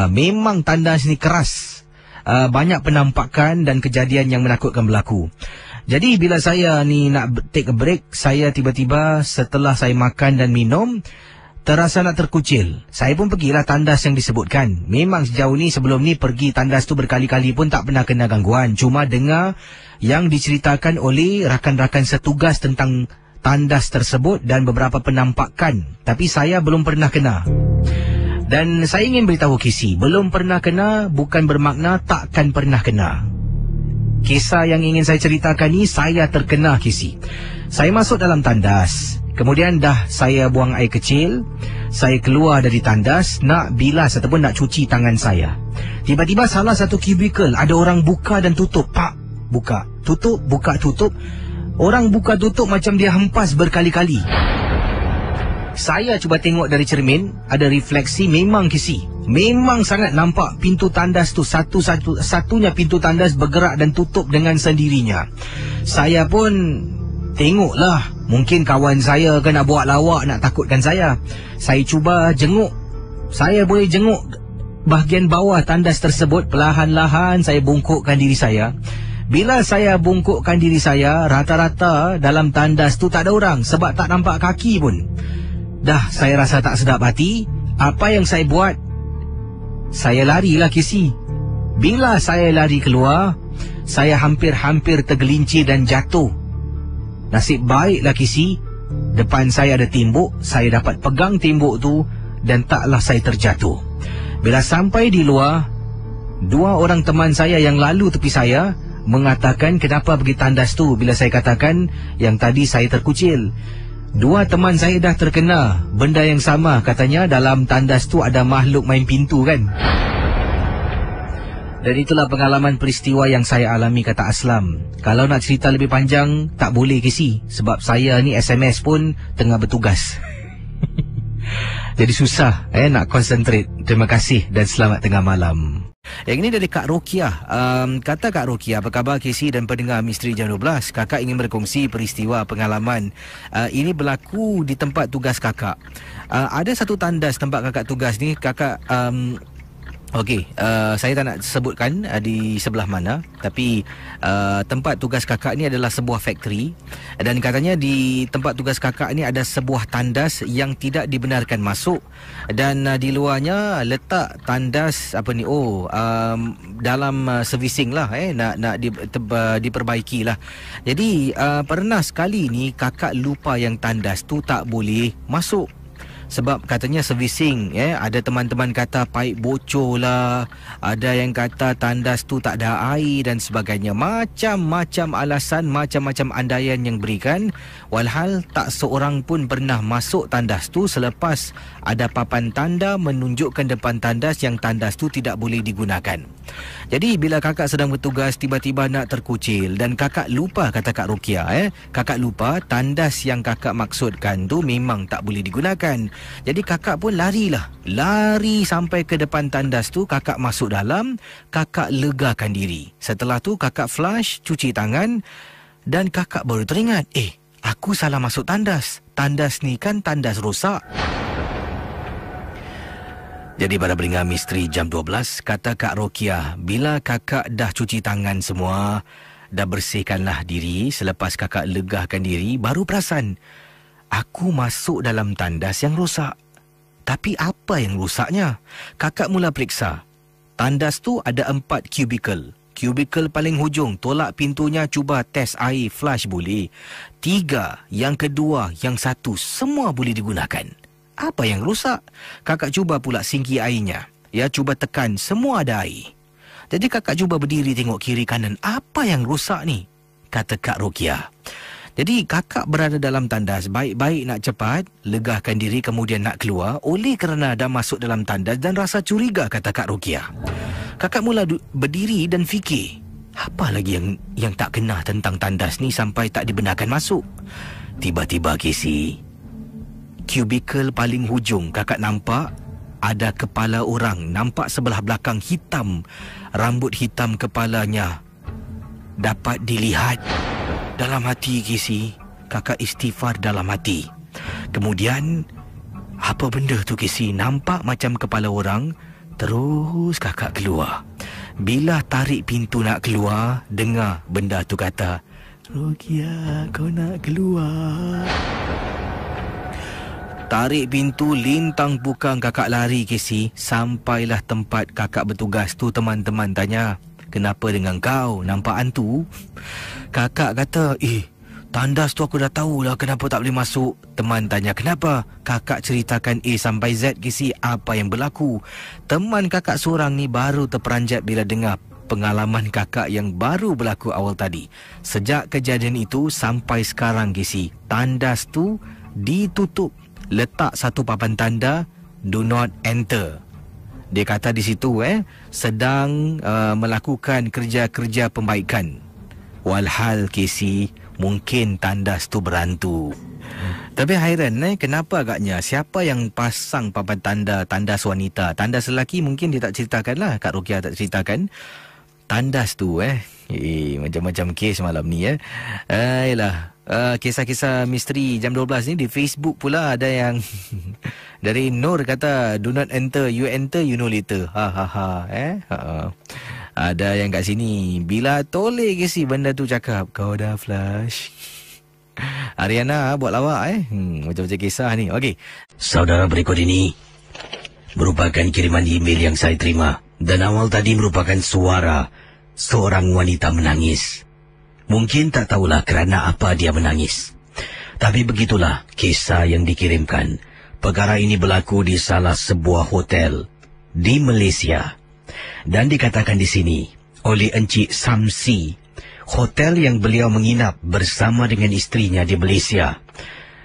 Memang tandas ni keras. Banyak penampakan dan kejadian yang menakutkan berlaku. Jadi bila saya ni nak take a break, saya tiba-tiba setelah saya makan dan minum, terasa nak terkucil. Saya pun pergilah tandas yang disebutkan. Memang sejauh ni, sebelum ni pergi tandas tu berkali-kali pun tak pernah kena gangguan. Cuma dengar yang diceritakan oleh rakan-rakan setugas tentang tandas tersebut dan beberapa penampakan. Tapi saya belum pernah kena. Dan saya ingin beritahu KC, belum pernah kena bukan bermakna takkan pernah kena. Kisah yang ingin saya ceritakan ni, saya terkena KC. Saya masuk dalam tandas. Kemudian dah saya buang air kecil, saya keluar dari tandas nak bilas ataupun nak cuci tangan saya. Tiba-tiba salah satu kubikel ada orang buka dan tutup. Pak, buka, tutup, buka, tutup. Orang buka tutup macam dia hempas berkali-kali. Saya cuba tengok dari cermin, ada refleksi, memang KC. Memang sangat nampak pintu tandas tu, satunya pintu tandas bergerak dan tutup dengan sendirinya. Saya pun tengoklah, mungkin kawan saya kan nak buat lawak, nak takutkan saya. Saya cuba jenguk. Saya boleh jenguk bahagian bawah tandas tersebut. Perlahan-lahan saya bungkukkan diri saya. Bila saya bungkukkan diri saya, rata-rata dalam tandas tu tak ada orang, sebab tak nampak kaki pun. Dah saya rasa tak sedap hati. Apa yang saya buat? Saya larilah KC. Bila saya lari keluar, saya hampir-hampir tergelincir dan jatuh. Nasib baiklah KC, depan saya ada tembok. Saya dapat pegang tembok tu dan taklah saya terjatuh. Bila sampai di luar, dua orang teman saya yang lalu tepi saya mengatakan kenapa pergi tandas tu bila saya katakan yang tadi saya terkucil. Dua teman saya dah terkena benda yang sama. Katanya dalam tandas tu ada makhluk main pintu kan. Dan itulah pengalaman peristiwa yang saya alami, kata Aslam. Kalau nak cerita lebih panjang, tak boleh KC. Sebab saya ni SMS pun tengah bertugas. Jadi susah nak konsentrate. Terima kasih dan selamat tengah malam. Yang ini dari Kak Rokiah. Kata Kak Rokiah, apa khabar KC dan pendengar Misteri Jam 12? Kakak ingin berkongsi peristiwa pengalaman. Ini berlaku di tempat tugas kakak. Ada satu tandas tempat kakak tugas ni. Kakak okey, saya tak nak sebutkan di sebelah mana, tapi tempat tugas kakak ni adalah sebuah factory. Dan katanya di tempat tugas kakak ni ada sebuah tandas yang tidak dibenarkan masuk. Dan di luarnya letak tandas dalam servicing lah, nak diperbaiki lah. Jadi pernah sekali ni kakak lupa yang tandas tu tak boleh masuk. Sebab katanya servicing, ada teman-teman kata paip bocor lah, ada yang kata tandas tu tak ada air dan sebagainya. Macam-macam alasan, macam-macam andaian yang berikan. Walhal tak seorang pun pernah masuk tandas tu selepas ada papan tanda menunjukkan depan tandas yang tandas tu tidak boleh digunakan. Jadi bila kakak sedang bertugas, tiba-tiba nak terkucil dan kakak lupa, kata Kak Rokiah, kakak lupa tandas yang kakak maksudkan tu memang tak boleh digunakan. Jadi kakak pun lari sampai ke depan tandas tu. Kakak masuk dalam, kakak legakan diri. Setelah tu kakak flush, cuci tangan, dan kakak baru teringat, aku salah masuk tandas. Tandas ni kan tandas rosak. Jadi pada pendengar Misteri Jam 12, kata Kak Rokiah, bila kakak dah cuci tangan semua, dah bersihkanlah diri, selepas kakak legakan diri, baru perasan, aku masuk dalam tandas yang rosak. Tapi apa yang rosaknya? Kakak mula periksa. Tandas tu ada 4 kubikel. Kubikel paling hujung, tolak pintunya, cuba test air, flush boleh. 3, yang kedua, yang 1, semua boleh digunakan. Apa yang rosak? Kakak cuba pula singki airnya. Ya, cuba tekan, semua ada air. Jadi kakak cuba berdiri tengok kiri kanan. Apa yang rosak ni? Kata Kak Ruqyah. Jadi kakak berada dalam tandas, baik-baik nak cepat, legahkan diri kemudian nak keluar. Oleh kerana dah masuk dalam tandas dan rasa curiga, kata Kak Ruqyah. Kakak mula berdiri dan fikir, apa lagi yang tak kena tentang tandas ni sampai tak dibenarkan masuk. Tiba-tiba Casey, kubikel paling hujung kakak nampak ada kepala orang, nampak sebelah belakang hitam, rambut hitam kepalanya dapat dilihat. Dalam hati Casey, kakak istighfar dalam hati. Kemudian, apa benda tu Casey? Nampak macam kepala orang. Terus kakak keluar. Bila tarik pintu nak keluar, dengar benda tu kata, Ruqyah, kau nak keluar. Tarik pintu, lintang bukang kakak lari Casey. Sampailah tempat kakak bertugas tu, teman-teman tanya, kenapa dengan kau? Nampak hantu? Kakak kata, tandas tu aku dah tahulah kenapa tak boleh masuk. Teman tanya, kenapa? Kakak ceritakan A sampai Z Casey apa yang berlaku. Teman kakak seorang ni baru terperanjat bila dengar pengalaman kakak yang baru berlaku awal tadi. Sejak kejadian itu sampai sekarang Casey, tandas tu ditutup. Letak satu papan tanda, do not enter. Dia kata di situ sedang melakukan kerja-kerja pembaikan. Walhal Casey, mungkin tandas tu berhantu. Tapi hairan kenapa agaknya siapa yang pasang papan tanda tandas wanita, tandas lelaki mungkin dia tak ceritakan lah. Kak Ruqyah tak ceritakan. Tandas tu macam-macam kes malam ni Ayolah, kisah-kisah misteri jam 12 ni di Facebook pula ada yang dari Nur kata, do not enter, you enter you know later. Ada yang kat sini, bila toleh Casey benda tu cakap, kau dah flush. Ariana buat lawak macam-macam kisah ni. Okey. Saudara, berikut ini merupakan kiriman email yang saya terima. Dan awal tadi merupakan suara seorang wanita menangis. Mungkin tak tahulah kerana apa dia menangis. Tapi begitulah kisah yang dikirimkan. Perkara ini berlaku di salah sebuah hotel di Malaysia. Dan dikatakan di sini oleh Encik Samsi, hotel yang beliau menginap bersama dengan istrinya di Malaysia.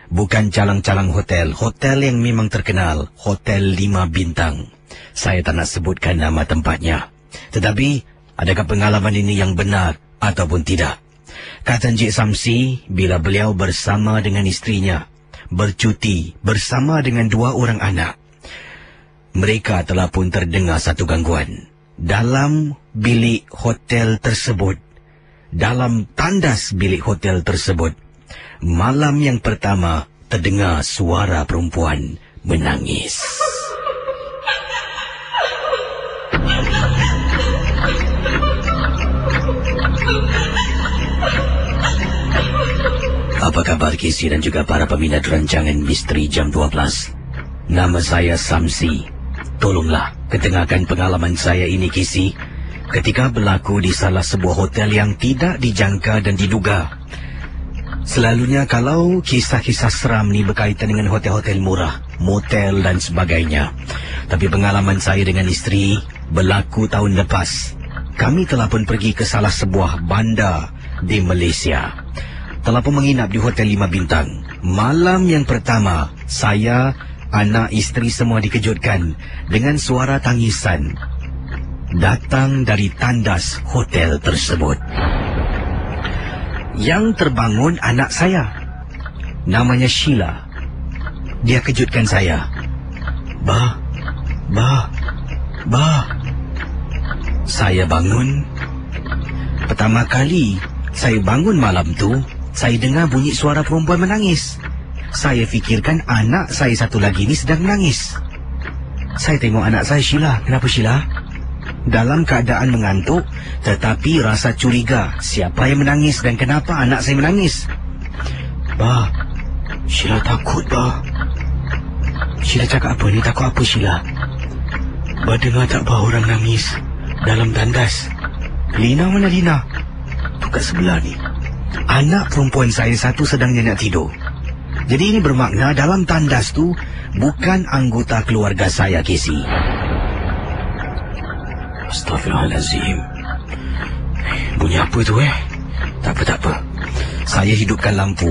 Bukan calang-calang hotel, hotel yang memang terkenal, Hotel 5 Bintang. Saya tak nak sebutkan nama tempatnya. Tetapi, adakah pengalaman ini yang benar ataupun tidak? Kata Encik Samsi, bila beliau bersama dengan istrinya, bercuti bersama dengan 2 orang anak, mereka telah pun terdengar satu gangguan. Dalam bilik hotel tersebut, dalam tandas bilik hotel tersebut, malam yang pertama terdengar suara perempuan menangis. Apa kabar Casey dan juga para peminat rancangan Misteri Jam 12? Nama saya Samsi. Tolonglah ketengahkan pengalaman saya ini Casey, ketika berlaku di salah sebuah hotel yang tidak dijangka dan diduga. Selalunya kalau kisah-kisah seram ni berkaitan dengan hotel-hotel murah, motel dan sebagainya. Tapi pengalaman saya dengan isteri berlaku tahun lepas. Kami telah pun pergi ke salah sebuah bandar di Malaysia. Telah pun menginap di Hotel 5 Bintang. Malam yang pertama, saya, anak, isteri semua dikejutkan dengan suara tangisan datang dari tandas hotel tersebut. Yang terbangun anak saya, namanya Sheila. Dia kejutkan saya. Ba. Saya bangun. Pertama kali saya bangun malam tu, saya dengar bunyi suara perempuan menangis. Saya fikirkan anak saya satu lagi ni sedang menangis. Saya tengok anak saya, Sheila. Kenapa Sheila? Dalam keadaan mengantuk, tetapi rasa curiga siapa yang menangis dan kenapa anak saya menangis. Ba, Sheila takut, Ba. Sheila cakap apa ni? Takut apa Sheila? Ba dengar tak Ba orang nangis dalam tandas? Lina mana Lina? Tu kat sebelah ni. Anak perempuan saya satu sedang nyenyak tidur. Jadi ini bermakna dalam tandas tu bukan anggota keluarga saya, Casey. Astaghfirullahalazim. Bunyi apa tu Tak apa. Saya hidupkan lampu.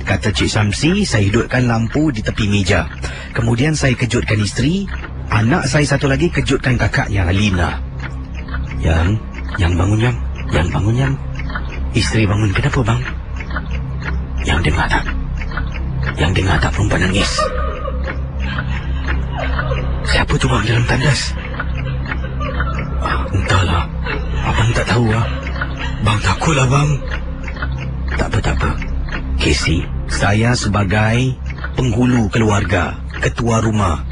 Kata Cik Samsi, saya hidupkan lampu di tepi meja. Kemudian saya kejutkan isteri. Anak saya satu lagi kejutkan kakaknya, Lina. Yang bangun, Yang bangun, Yang. Isteri bangun, kenapa bang? Yang dengar tak perempuan nangis? Siapa tu bang dalam tandas? Entahlah. Abang tak tahu Bang takutlah bang. Tak apa. Casey, saya sebagai penghulu keluarga, ketua rumah,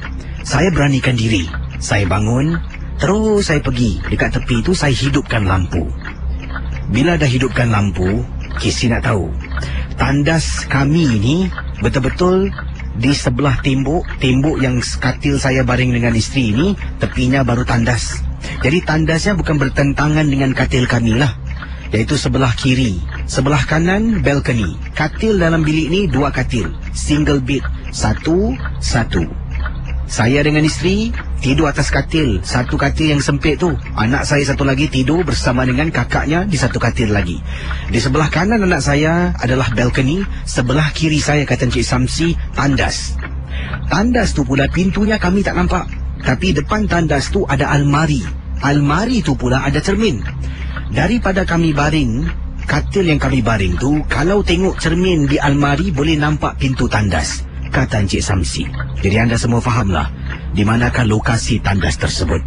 saya beranikan diri. Saya bangun, terus saya pergi dekat tepi tu, saya hidupkan lampu. Bila dah hidupkan lampu, Casey nak tahu, tandas kami ni betul-betul di sebelah tembok yang katil saya baring dengan isteri ni, tepinya baru tandas. Jadi tandasnya bukan bertentangan dengan katil kami lah, iaitu sebelah kiri. Sebelah kanan balcony. Katil dalam bilik ni 2 katil, single bed, satu. Saya dengan isteri tidur atas katil, satu katil yang sempit tu. Anak saya satu lagi tidur bersama dengan kakaknya di satu katil lagi. Di sebelah kanan anak saya adalah balcony, sebelah kiri saya, kata Encik Samsi, tandas. Tandas tu pula pintunya kami tak nampak, tapi depan tandas tu ada almari. Almari tu pula ada cermin. Daripada kami baring, katil yang kami baring tu, kalau tengok cermin di almari boleh nampak pintu tandas, kata Encik Samsi. Jadi anda semua fahamlah di manakah lokasi tandas tersebut.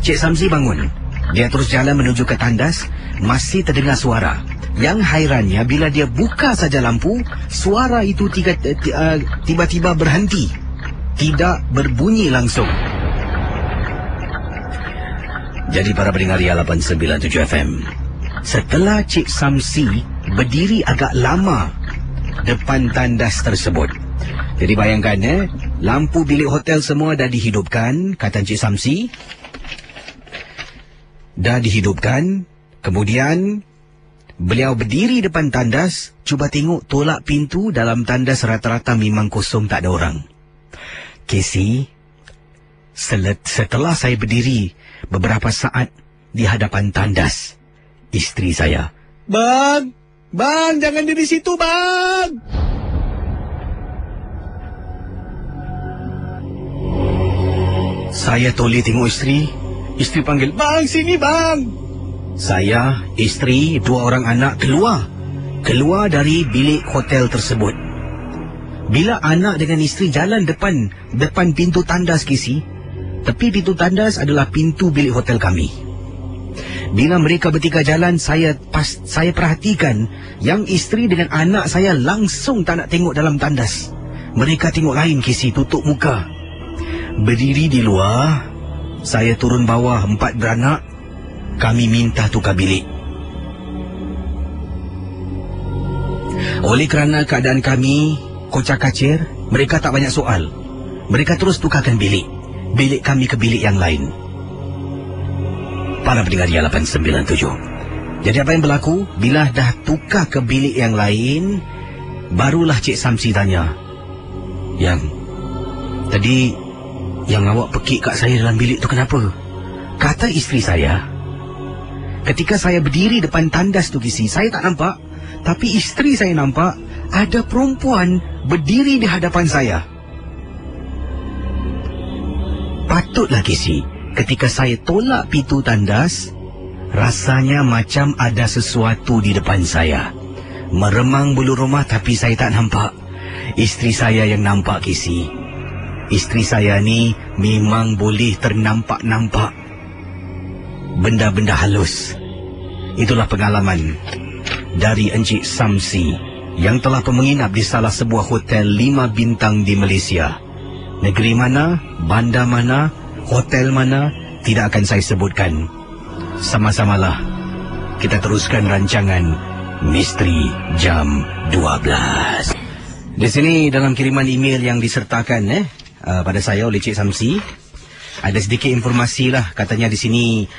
Cik Samsi bangun. Dia terus jalan menuju ke tandas. Masih terdengar suara. Yang hairannya, bila dia buka saja lampu, suara itu tiba-tiba berhenti. Tidak berbunyi langsung. Jadi para pendengar Ria 897 FM, setelah Cik Samsi berdiri agak lama depan tandas tersebut. Jadi bayangkan lampu bilik hotel semua dah dihidupkan, kata Encik Samsi. Dah dihidupkan. Kemudian beliau berdiri depan tandas. Cuba tengok tolak pintu dalam tandas rata-rata memang kosong, tak ada orang. Casey, setelah saya berdiri beberapa saat di hadapan tandas, isteri saya, Bang, jangan di situ, Bang. Saya toleh tengok isteri. Isteri panggil, Bang, sini Bang. Saya, isteri, 2 orang anak keluar dari bilik hotel tersebut. Bila anak dengan isteri jalan depan pintu tandas, Casey, tepi pintu tandas adalah pintu bilik hotel kami. Bila mereka bertiga jalan, saya perhatikan yang isteri dengan anak saya langsung tak nak tengok dalam tandas. Mereka tengok lain, Casey, tutup muka. Berdiri di luar, saya turun bawah 4 beranak. Kami minta tukar bilik. Oleh kerana keadaan kami kocak-kacir, mereka tak banyak soal. Mereka terus tukarkan bilik kami ke bilik yang lain. Para pendengar Ria 897. Jadi apa yang berlaku? Bila dah tukar ke bilik yang lain, barulah Cik Samsi tanya, Yang, tadi yang awak pekik kat saya dalam bilik tu kenapa? Kata isteri saya, ketika saya berdiri depan tandas tu, Casey, saya tak nampak, tapi isteri saya nampak ada perempuan berdiri di hadapan saya. Patutlah, Casey, ketika saya tolak pintu tandas, rasanya macam ada sesuatu di depan saya. Meremang bulu rumah, tapi saya tak nampak. Isteri saya yang nampak, Casey. Isteri saya ni memang boleh ternampak-nampak benda-benda halus. Itulah pengalaman dari Encik Samsi yang telah menginap di salah sebuah hotel 5 bintang di Malaysia. Negeri mana, bandar mana, hotel mana, tidak akan saya sebutkan. Sama-samalah kita teruskan rancangan Misteri Jam 12. Di sini dalam kiriman email yang disertakan pada saya oleh Cik Samsi, ada sedikit informasi lah. Katanya di sini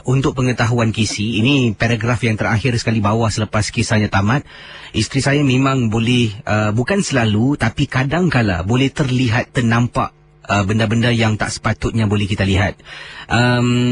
Untuk pengetahuan Kisi, ini paragraf yang terakhir sekali bawah selepas kisahnya tamat. Isteri saya memang boleh, bukan selalu, tapi kadang-kala boleh terlihat ternampak benda-benda yang tak sepatutnya boleh kita lihat.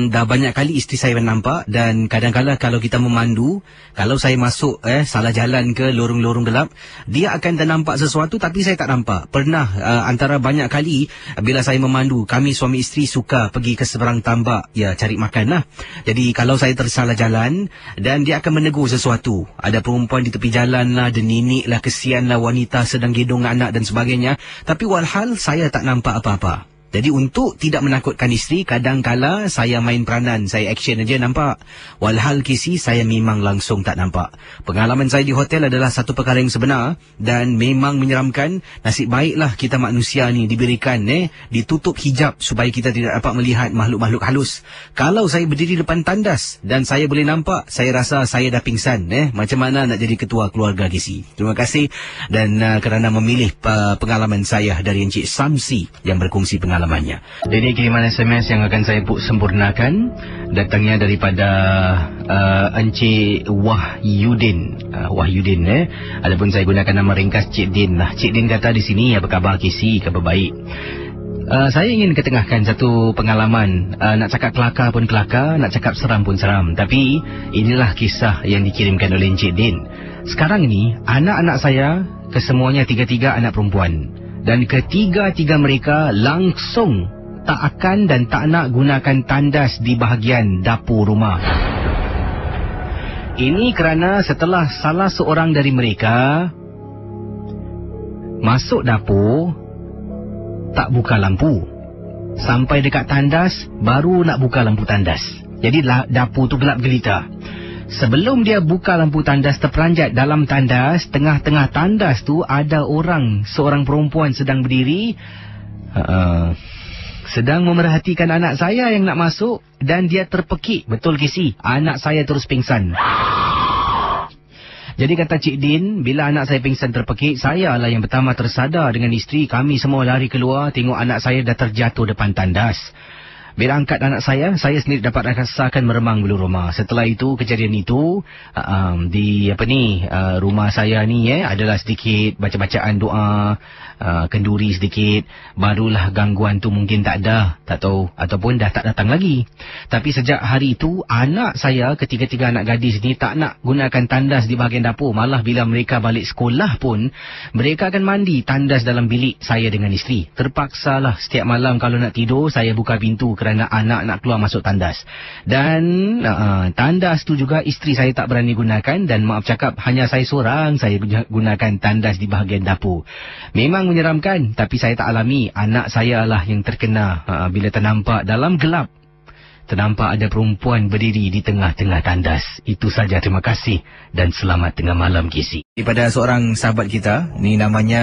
Dah banyak kali isteri saya nampak, dan kadang-kala kalau kita memandu, kalau saya masuk salah jalan ke lorong-lorong gelap, dia akan ternampak sesuatu tapi saya tak nampak. Pernah antara banyak kali bila saya memandu, kami suami isteri suka pergi ke seberang tambak, ya cari makan lah. Jadi kalau saya tersalah jalan dan dia akan menegur sesuatu, ada perempuan di tepi jalan lah, denenik lah, kesian lah, wanita sedang gedong anak dan sebagainya, tapi walhal saya tak nampak apa-apa. Jadi untuk tidak menakutkan isteri, kadang-kala saya main peranan, saya action aja nampak. Walhal Kisi, saya memang langsung tak nampak. Pengalaman saya di hotel adalah satu perkara yang sebenar dan memang menyeramkan. Nasib baiklah kita manusia ni diberikan ditutup hijab supaya kita tidak dapat melihat makhluk-makhluk halus. Kalau saya berdiri depan tandas dan saya boleh nampak, saya rasa saya dah pingsan. Macam mana nak jadi ketua keluarga Kisi? Terima kasih dan kerana memilih pengalaman saya dari Encik Samsi yang berkongsi pengalamannya. Ini kiriman SMS yang akan saya sempurnakan, datangnya daripada Encik Wahyudin. Adapun saya gunakan nama ringkas Cik Din lah. Cik Din kata di sini, apa khabar Kisi? Khabar baik. Saya ingin ketengahkan satu pengalaman. Nak cakap kelakar pun kelakar, nak cakap seram pun seram. Tapi inilah kisah yang dikirimkan oleh Encik Din. Sekarang ini anak-anak saya kesemuanya tiga-tiga anak perempuan. Dan ketiga-tiga mereka langsung tak akan dan tak nak gunakan tandas di bahagian dapur rumah. Ini kerana setelah salah seorang dari mereka masuk dapur, tak buka lampu. Sampai dekat tandas, baru nak buka lampu tandas. Jadi dapur tu gelap gelita. Sebelum dia buka lampu tandas, terperanjat dalam tandas, tengah-tengah tandas tu ada seorang perempuan sedang berdiri, sedang memerhatikan anak saya yang nak masuk, dan dia terpekik. Betul Kisi, anak saya terus pingsan. Jadi kata Cik Din, bila anak saya pingsan terpekik, saya lah yang pertama tersadar dengan isteri. Kami semua lari keluar, tengok anak saya dah terjatuh depan tandas. Bila angkat anak saya sendiri dapat rasakan meremang bulu rumah. Setelah itu, kejadian itu, rumah saya ni adalah sedikit baca-bacaan doa, kenduri sedikit. Barulah gangguan tu mungkin tak ada, tak tahu, ataupun dah tak datang lagi. Tapi sejak hari itu, anak saya, ketiga-tiga anak gadis ni tak nak gunakan tandas di bahagian dapur. Malah bila mereka balik sekolah pun, mereka akan mandi tandas dalam bilik saya dengan isteri. Terpaksalah setiap malam kalau nak tidur, saya buka pintu kerana anak nak keluar masuk tandas. Dan tandas tu juga isteri saya tak berani gunakan, dan maaf cakap hanya saya seorang saya gunakan tandas di bahagian dapur. Memang menyeramkan, tapi saya tak alami. Anak saya lah yang terkena bila ternampak dalam gelap. Ternampak ada perempuan berdiri di tengah-tengah tandas. Itu saja, terima kasih dan selamat tengah malam Kisi. Daripada seorang sahabat kita, ni namanya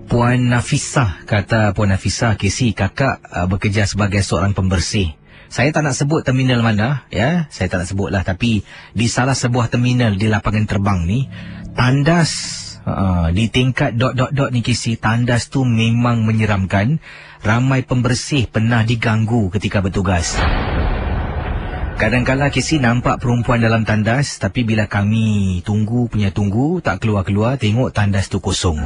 Puan Nafisah. Kata Puan Nafisah, Kisi, kakak bekerja sebagai seorang pembersih. Saya tak nak sebut terminal mana, ya. Saya tak nak sebut lah. Tapi di salah sebuah terminal di lapangan terbang ni, tandas di tingkat ... ni Kisi, tandas tu memang menyeramkan. Ramai pembersih pernah diganggu ketika bertugas. Kadang-kadang Kisi nampak perempuan dalam tandas, tapi bila kami tunggu tak keluar-keluar, tengok tandas tu kosong.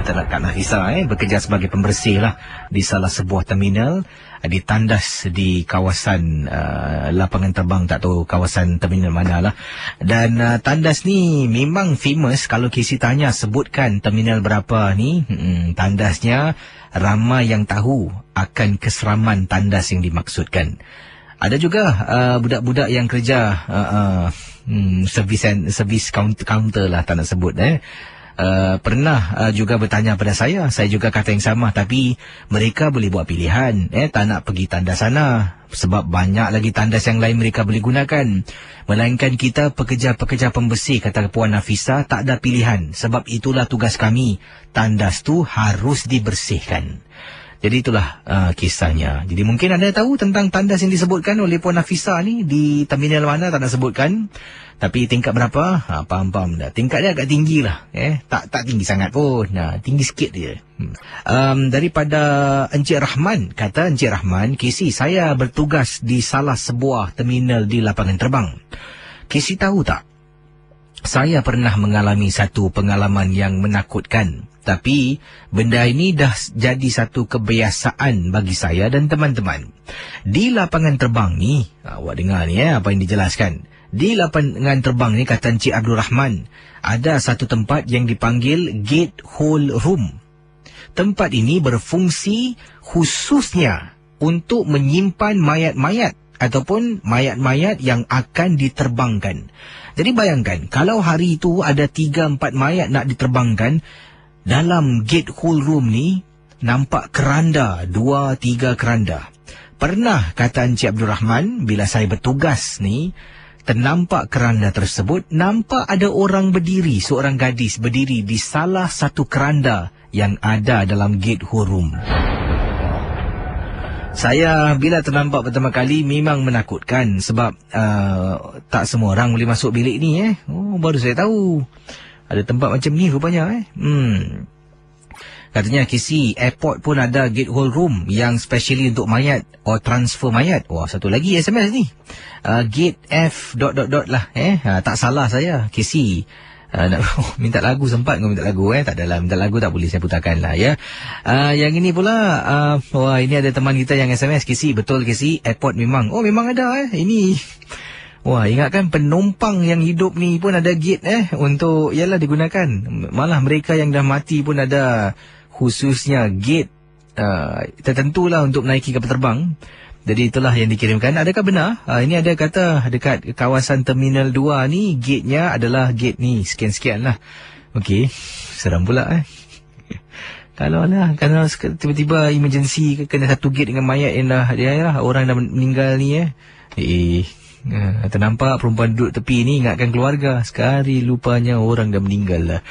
Kata Kak Nafisa bekerja sebagai pembersih lah di salah sebuah terminal di tandas di kawasan lapangan terbang, tak tahu kawasan terminal mana lah. Dan tandas ni memang famous. Kalau Kisi tanya sebutkan terminal berapa ni, tandasnya ramai yang tahu akan keseraman tandas yang dimaksudkan. Ada juga budak-budak yang kerja servis counter lah, tak nak sebut pernah juga bertanya pada saya juga kata yang sama, tapi mereka boleh buat pilihan, tak nak pergi tandas sana sebab banyak lagi tandas yang lain mereka boleh gunakan. Melainkan kita pekerja-pekerja pembersih, kata Puan Nafisa, tak ada pilihan. Sebab itulah tugas kami, tandas tu harus dibersihkan. Jadi itulah kisahnya. Jadi mungkin anda tahu tentang tandas yang disebutkan oleh Puan Nafisa ni di terminal mana, tak nak sebutkan. Tapi tingkat berapa? Faham dah. Tingkat dia agak tinggi lah. Tak tinggi sangat pun. Tinggi sikit dia. Daripada Encik Rahman. Kata Encik Rahman, KC, saya bertugas di salah sebuah terminal di lapangan terbang. KC tahu tak? Saya pernah mengalami satu pengalaman yang menakutkan. Tapi benda ini dah jadi satu kebiasaan bagi saya dan teman-teman. Di lapangan terbang ni, awak dengar ni apa yang dijelaskan. Di lapangan terbang ni, kata Encik Abdul Rahman, ada satu tempat yang dipanggil Gate Hole Room. Tempat ini berfungsi khususnya untuk menyimpan mayat-mayat ataupun mayat-mayat yang akan diterbangkan. Jadi bayangkan, kalau hari itu ada 3-4 mayat nak diterbangkan, dalam Gate Hole Room ni nampak keranda, 2-3 keranda. Pernah, kata Encik Abdul Rahman, bila saya bertugas ni, ternampak keranda tersebut, nampak ada orang berdiri, seorang gadis berdiri di salah satu keranda yang ada dalam Gate Hole Room. Saya bila ternampak pertama kali memang menakutkan sebab tak semua orang boleh masuk bilik ni. Baru saya tahu ada tempat macam ni rupanya. Katanya KC, airport pun ada Gate Hole Room yang specially untuk mayat or transfer mayat. Wah, satu lagi SMS ni. Gate F ... lah. Tak salah saya, KC. Nak minta lagu sempat kau minta lagu tak adalah, minta lagu tak boleh, saya putarkan lah ya. Yang ini pula wah, ini ada teman kita yang SMS, KC, betul KC, airport memang memang ada ini. Wah, ingatkan penumpang yang hidup ni pun ada gate untuk ialah digunakan. Malah mereka yang dah mati pun ada khususnya gate tertentulah untuk menaiki kapal terbang. Jadi itulah yang dikirimkan. Adakah benar? Ini ada kata dekat kawasan Terminal 2 ni, gate-nya adalah gate ni. Sekian-sekian lah. Okey. Seram pula Kalau tiba-tiba emergency kena satu gate dengan mayat yang dah orang dah meninggal ni ternampak perempuan duduk tepi ni, ingatkan keluarga. Sekali lupanya orang dah meninggal lah.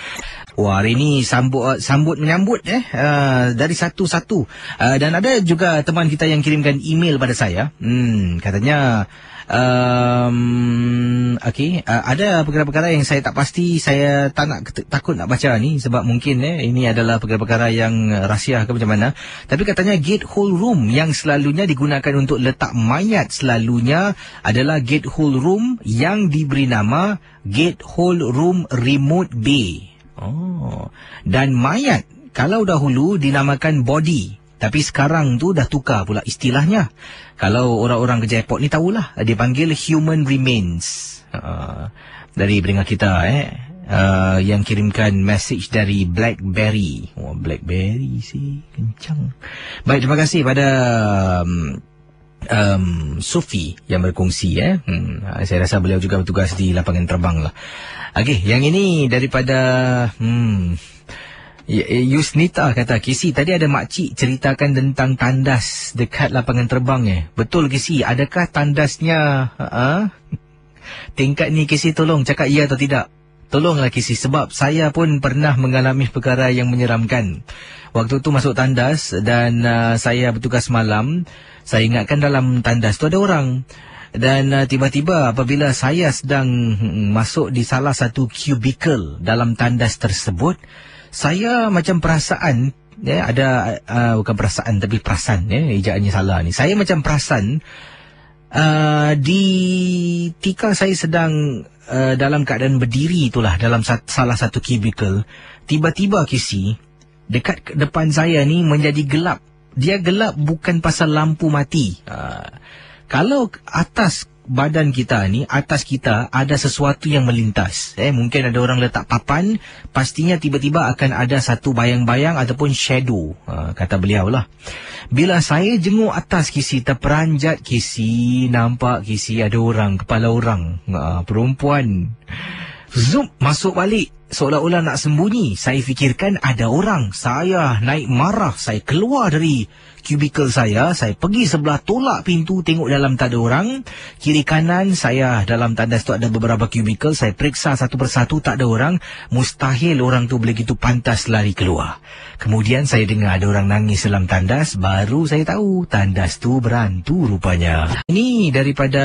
Wah, hari ni sambut menyambut dari satu-satu. Dan ada juga teman kita yang kirimkan email pada saya. Katanya ada perkara-perkara yang saya tak pasti, saya takut nak baca ni sebab mungkin ini adalah perkara-perkara yang rahsia ke macam mana. Tapi katanya Gate Hole Room yang selalunya digunakan untuk letak mayat selalunya adalah Gate Hole Room yang diberi nama Gate Hole Room Remote Bay. Dan mayat kalau dahulu dinamakan body, tapi sekarang tu dah tukar pula istilahnya. Kalau orang-orang kerja airport ni tahulah, dipanggil human remains. Dari pendengar kita yang kirimkan message dari Blackberry. Blackberry sih kencang. Baik, terima kasih pada Sufi yang berkongsi. Saya rasa beliau juga bertugas di lapangan terbang lah. Okey, yang ini daripada Yusnita kata, KC, tadi ada makcik ceritakan tentang tandas dekat lapangan terbang. Betul KC, adakah tandasnya tingkat ni KC? Tolong cakap ya atau tidak. Tolonglah KC, sebab saya pun pernah mengalami perkara yang menyeramkan. Waktu tu masuk tandas dan saya bertugas malam. Saya ingatkan dalam tandas tu ada orang. Dan tiba-tiba apabila saya sedang masuk di salah satu cubicle dalam tandas tersebut, saya macam perasaan, ada bukan perasaan tapi perasan, ejaannya salah ni. Saya macam perasan di ketika saya sedang dalam keadaan berdiri itulah dalam salah satu cubicle, tiba-tiba KC, dekat depan saya ni menjadi gelap. Dia gelap bukan pasal lampu mati. Kalau atas badan kita ni, atas kita ada sesuatu yang melintas. Mungkin ada orang letak papan, pastinya tiba-tiba akan ada satu bayang-bayang ataupun shadow, kata beliau lah. Bila saya jenguk atas KC, terperanjat KC, nampak KC ada orang, kepala orang, perempuan. Zoom, masuk balik. seolah-olah nak sembunyi. Saya fikirkan ada orang. Saya naik marah. Saya keluar dari kubikel saya pergi sebelah tolak pintu, tengok dalam tak ada orang. Kiri kanan saya dalam tandas tu ada beberapa kubikel. Saya periksa satu persatu, tak ada orang. Mustahil orang tu boleh gitu pantas lari keluar. Kemudian saya dengar ada orang nangis dalam tandas. Baru saya tahu tandas tu berantu rupanya. Ini daripada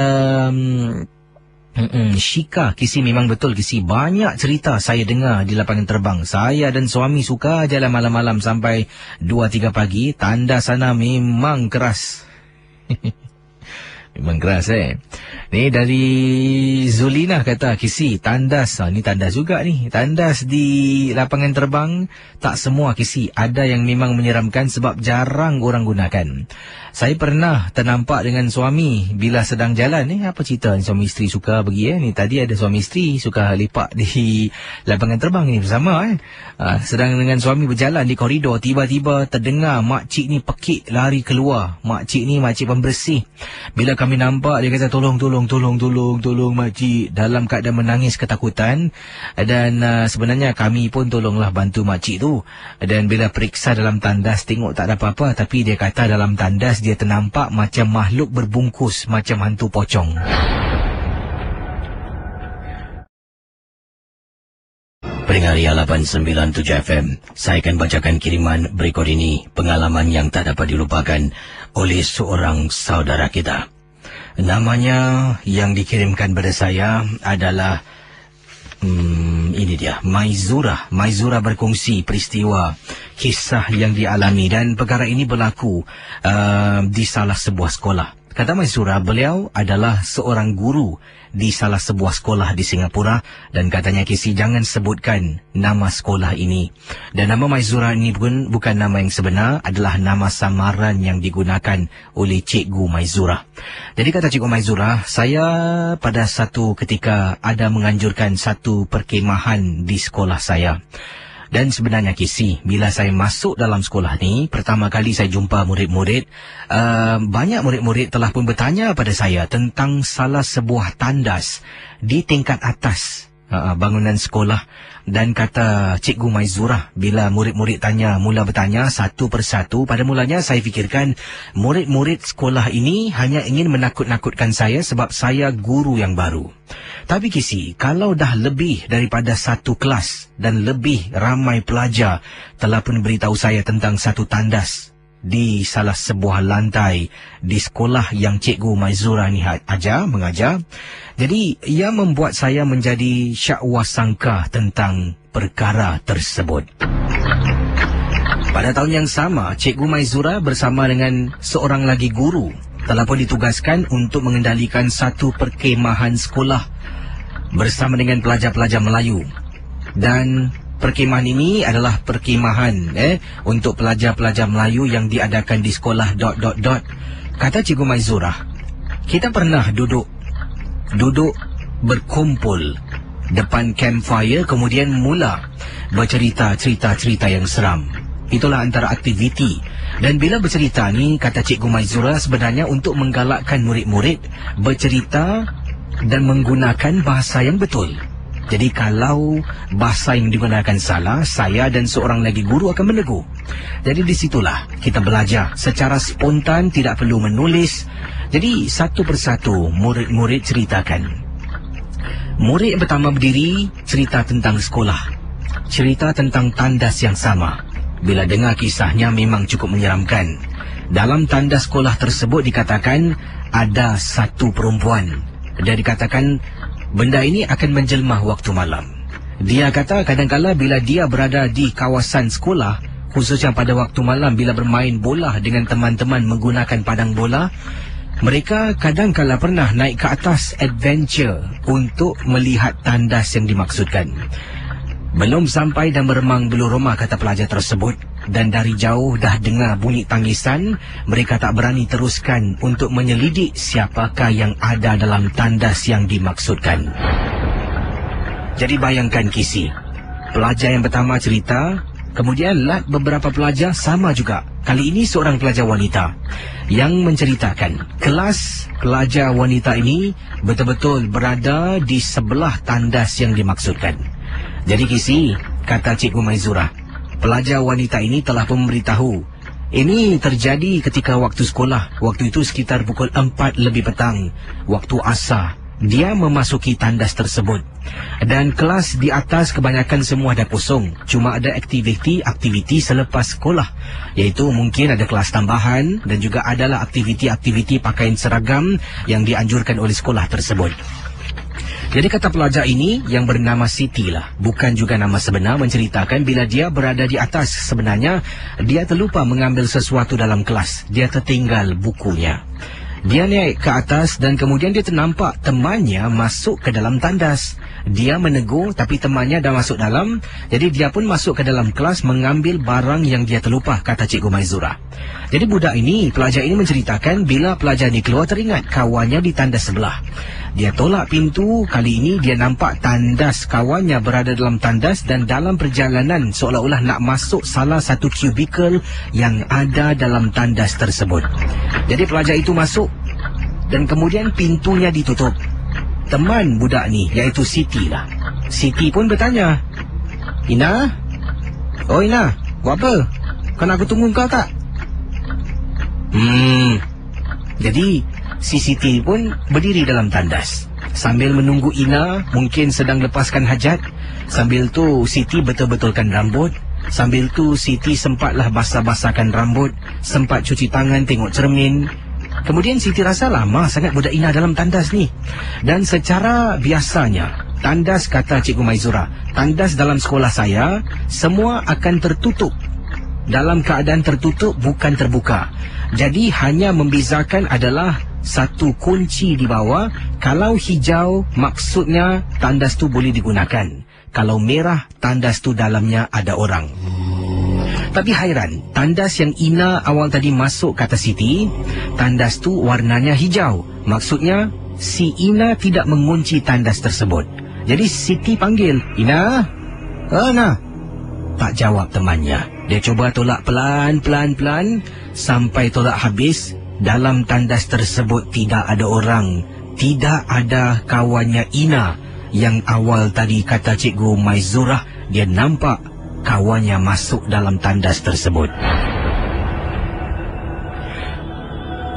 Shika. Kisi memang betul, Kisi. Banyak cerita saya dengar di lapangan terbang. Saya dan suami suka jalan malam-malam sampai 2-3 pagi. Tanda sana memang keras. Memang keras Ni dari Zulina kata, Kisi, tandas. Ni tandas juga ni. Tandas di lapangan terbang, tak semua, Kisi. Ada yang memang menyeramkan sebab jarang orang gunakan. Saya pernah ternampak dengan suami bila sedang jalan. Apa cerita ni suami isteri suka pergi Ni tadi ada suami isteri suka lepak di lapangan terbang ni bersama sedang dengan suami berjalan di koridor. Tiba-tiba terdengar makcik ni pekik lari keluar. Makcik ni makcik pembersih. Bila kami nampak, dia kata tolong makcik, dalam keadaan menangis ketakutan. Dan sebenarnya kami pun tolonglah bantu makcik tu. Dan bila periksa dalam tandas tengok tak ada apa-apa, tapi dia kata dalam tandas dia ternampak macam makhluk berbungkus, macam hantu pocong. Pendengar Ria 897 FM, saya akan bacakan kiriman berikut ini, pengalaman yang tak dapat dilupakan oleh seorang saudara kita. Namanya yang dikirimkan pada saya adalah ini dia, Maizura. Maizura berkongsi peristiwa kisah yang dialami dan perkara ini berlaku di salah sebuah sekolah. Kata Maizura, beliau adalah seorang guru di salah sebuah sekolah di Singapura dan katanya, Kisi, jangan sebutkan nama sekolah ini. Dan nama Maizura ini pun bukan nama yang sebenar, adalah nama samaran yang digunakan oleh Cikgu Maizura. Jadi kata Cikgu Maizura, saya pada satu ketika ada menganjurkan satu perkemahan di sekolah saya. Dan sebenarnya, Kisi, bila saya masuk dalam sekolah ni, pertama kali saya jumpa murid-murid, banyak murid-murid telah pun bertanya pada saya tentang salah sebuah tandas di tingkat atas bangunan sekolah. Dan kata Cikgu Maizura, bila murid-murid mula bertanya satu persatu, pada mulanya saya fikirkan murid-murid sekolah ini hanya ingin menakut-nakutkan saya sebab saya guru yang baru. Tapi Kisi, kalau dah lebih daripada satu kelas dan lebih ramai pelajar telah pun beritahu saya tentang satu tandas di salah sebuah lantai di sekolah yang Cikgu Maizura ni mengajar. Jadi ia membuat saya menjadi syakwasangka tentang perkara tersebut. Pada tahun yang sama, Cikgu Maizura bersama dengan seorang lagi guru telah pun ditugaskan untuk mengendalikan satu perkemahan sekolah bersama dengan pelajar-pelajar Melayu. Dan perkemahan ini adalah perkemahan untuk pelajar-pelajar Melayu yang diadakan di sekolah ... Kata Cikgu Maizura, kita pernah duduk berkumpul depan campfire, kemudian mula bercerita cerita-cerita yang seram. Itulah antara aktiviti. Dan bila bercerita ni, kata Cikgu Maizura, sebenarnya untuk menggalakkan murid-murid bercerita dan menggunakan bahasa yang betul. Jadi kalau bahasa yang digunakan salah, saya dan seorang lagi guru akan menegur. Jadi disitulah kita belajar secara spontan, tidak perlu menulis. Jadi satu persatu murid-murid ceritakan. Murid yang pertama berdiri cerita tentang sekolah, cerita tentang tandas yang sama. Bila dengar kisahnya memang cukup menyeramkan. Dalam tandas sekolah tersebut dikatakan ada satu perempuan. Dan dikatakan benda ini akan menjelma waktu malam. Dia kata kadang-kala bila dia berada di kawasan sekolah, khususnya pada waktu malam bila bermain bola dengan teman-teman menggunakan padang bola, mereka kadang-kala pernah naik ke atas adventure untuk melihat tandas yang dimaksudkan. Belum sampai dan beremang belum rumah, kata pelajar tersebut, dan dari jauh dah dengar bunyi tangisan. Mereka tak berani teruskan untuk menyelidik siapakah yang ada dalam tandas yang dimaksudkan. Jadi bayangkan, Kisi, pelajar yang pertama cerita, kemudian beberapa pelajar sama juga. Kali ini seorang pelajar wanita yang menceritakan kelas pelajar wanita ini betul-betul berada di sebelah tandas yang dimaksudkan. Jadi Kisi, kata Cikgu Maizura, pelajar wanita ini telah memberitahu. Ini terjadi ketika waktu sekolah. Waktu itu sekitar pukul 4 lebih petang. Waktu asar. Dia memasuki tandas tersebut. Dan kelas di atas kebanyakan semua dah kosong. Cuma ada aktiviti selepas sekolah. Iaitu mungkin ada kelas tambahan dan juga adalah aktiviti pakaian seragam yang dianjurkan oleh sekolah tersebut. Jadi kata pelajar ini yang bernama Siti lah, bukan juga nama sebenar, menceritakan bila dia berada di atas sebenarnya dia terlupa mengambil sesuatu dalam kelas. Dia tertinggal bukunya. Dia naik ke atas dan kemudian dia ternampak temannya masuk ke dalam tandas. Dia menegur tapi temannya dah masuk dalam. Jadi dia pun masuk ke dalam kelas mengambil barang yang dia terlupa, kata Cikgu Maizura. Jadi pelajar ini menceritakan bila pelajar ini keluar teringat kawannya di tandas sebelah. Dia tolak pintu, kali ini dia nampak tandas kawannya berada dalam tandas dan dalam perjalanan seolah-olah nak masuk salah satu kubikel yang ada dalam tandas tersebut. Jadi pelajar itu masuk dan kemudian pintunya ditutup. Teman budak ni, iaitu Siti lah. Siti pun bertanya, Ina? Oh Ina, buat apa? Kan aku tunggu kau tak? Jadi si Siti pun berdiri dalam tandas sambil menunggu Ina mungkin sedang lepaskan hajat. Sambil tu Siti betul-betulkan rambut. Sambil tu Siti sempatlah basah-basahkan rambut, sempat cuci tangan, tengok cermin. Kemudian Siti rasa lama sangat budak Ina dalam tandas ni. Dan secara biasanya, tandas, kata Cikgu Maizura, tandas dalam sekolah saya semua akan tertutup. Dalam keadaan tertutup, bukan terbuka. Jadi hanya membezakan adalah satu kunci di bawah. Kalau hijau, maksudnya tandas tu boleh digunakan. Kalau merah, tandas tu dalamnya ada orang. Tapi hairan, tandas yang Ina awal tadi masuk, kata Siti, tandas tu warnanya hijau. Maksudnya si Ina tidak mengunci tandas tersebut. Jadi Siti panggil, Ina? Ina? Tak jawab temannya. Dia cuba tolak pelan-pelan sampai tolak habis. Dalam tandas tersebut tidak ada orang. Tidak ada kawannya Ina. Yang awal tadi, kata Cikgu Maizura, dia nampak kawannya masuk dalam tandas tersebut.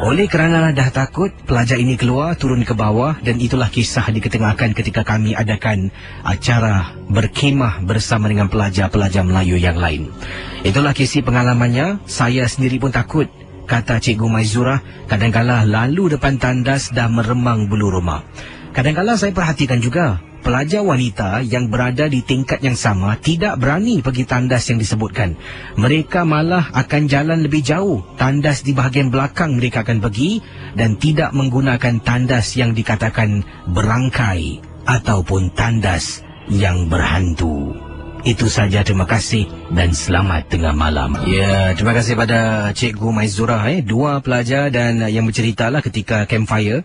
Oleh kerana dah takut, pelajar ini keluar, turun ke bawah, dan itulah kisah diketengahkan ketika kami adakan acara berkemah bersama dengan pelajar-pelajar Melayu yang lain. Itulah kisah pengalamannya. Saya sendiri pun takut, kata Cikgu Maizura. Kadang-kala lalu depan tandas dah meremang bulu rumah. Kadang-kala saya perhatikan juga pelajar wanita yang berada di tingkat yang sama tidak berani pergi tandas yang disebutkan. Mereka malah akan jalan lebih jauh. Tandas di bahagian belakang mereka akan pergi dan tidak menggunakan tandas yang dikatakan berangkai ataupun tandas yang berhantu. Itu saja, terima kasih dan selamat tengah malam. Ya, terima kasih pada Cikgu Maizura. Dua pelajar dan yang berceritalah ketika campfire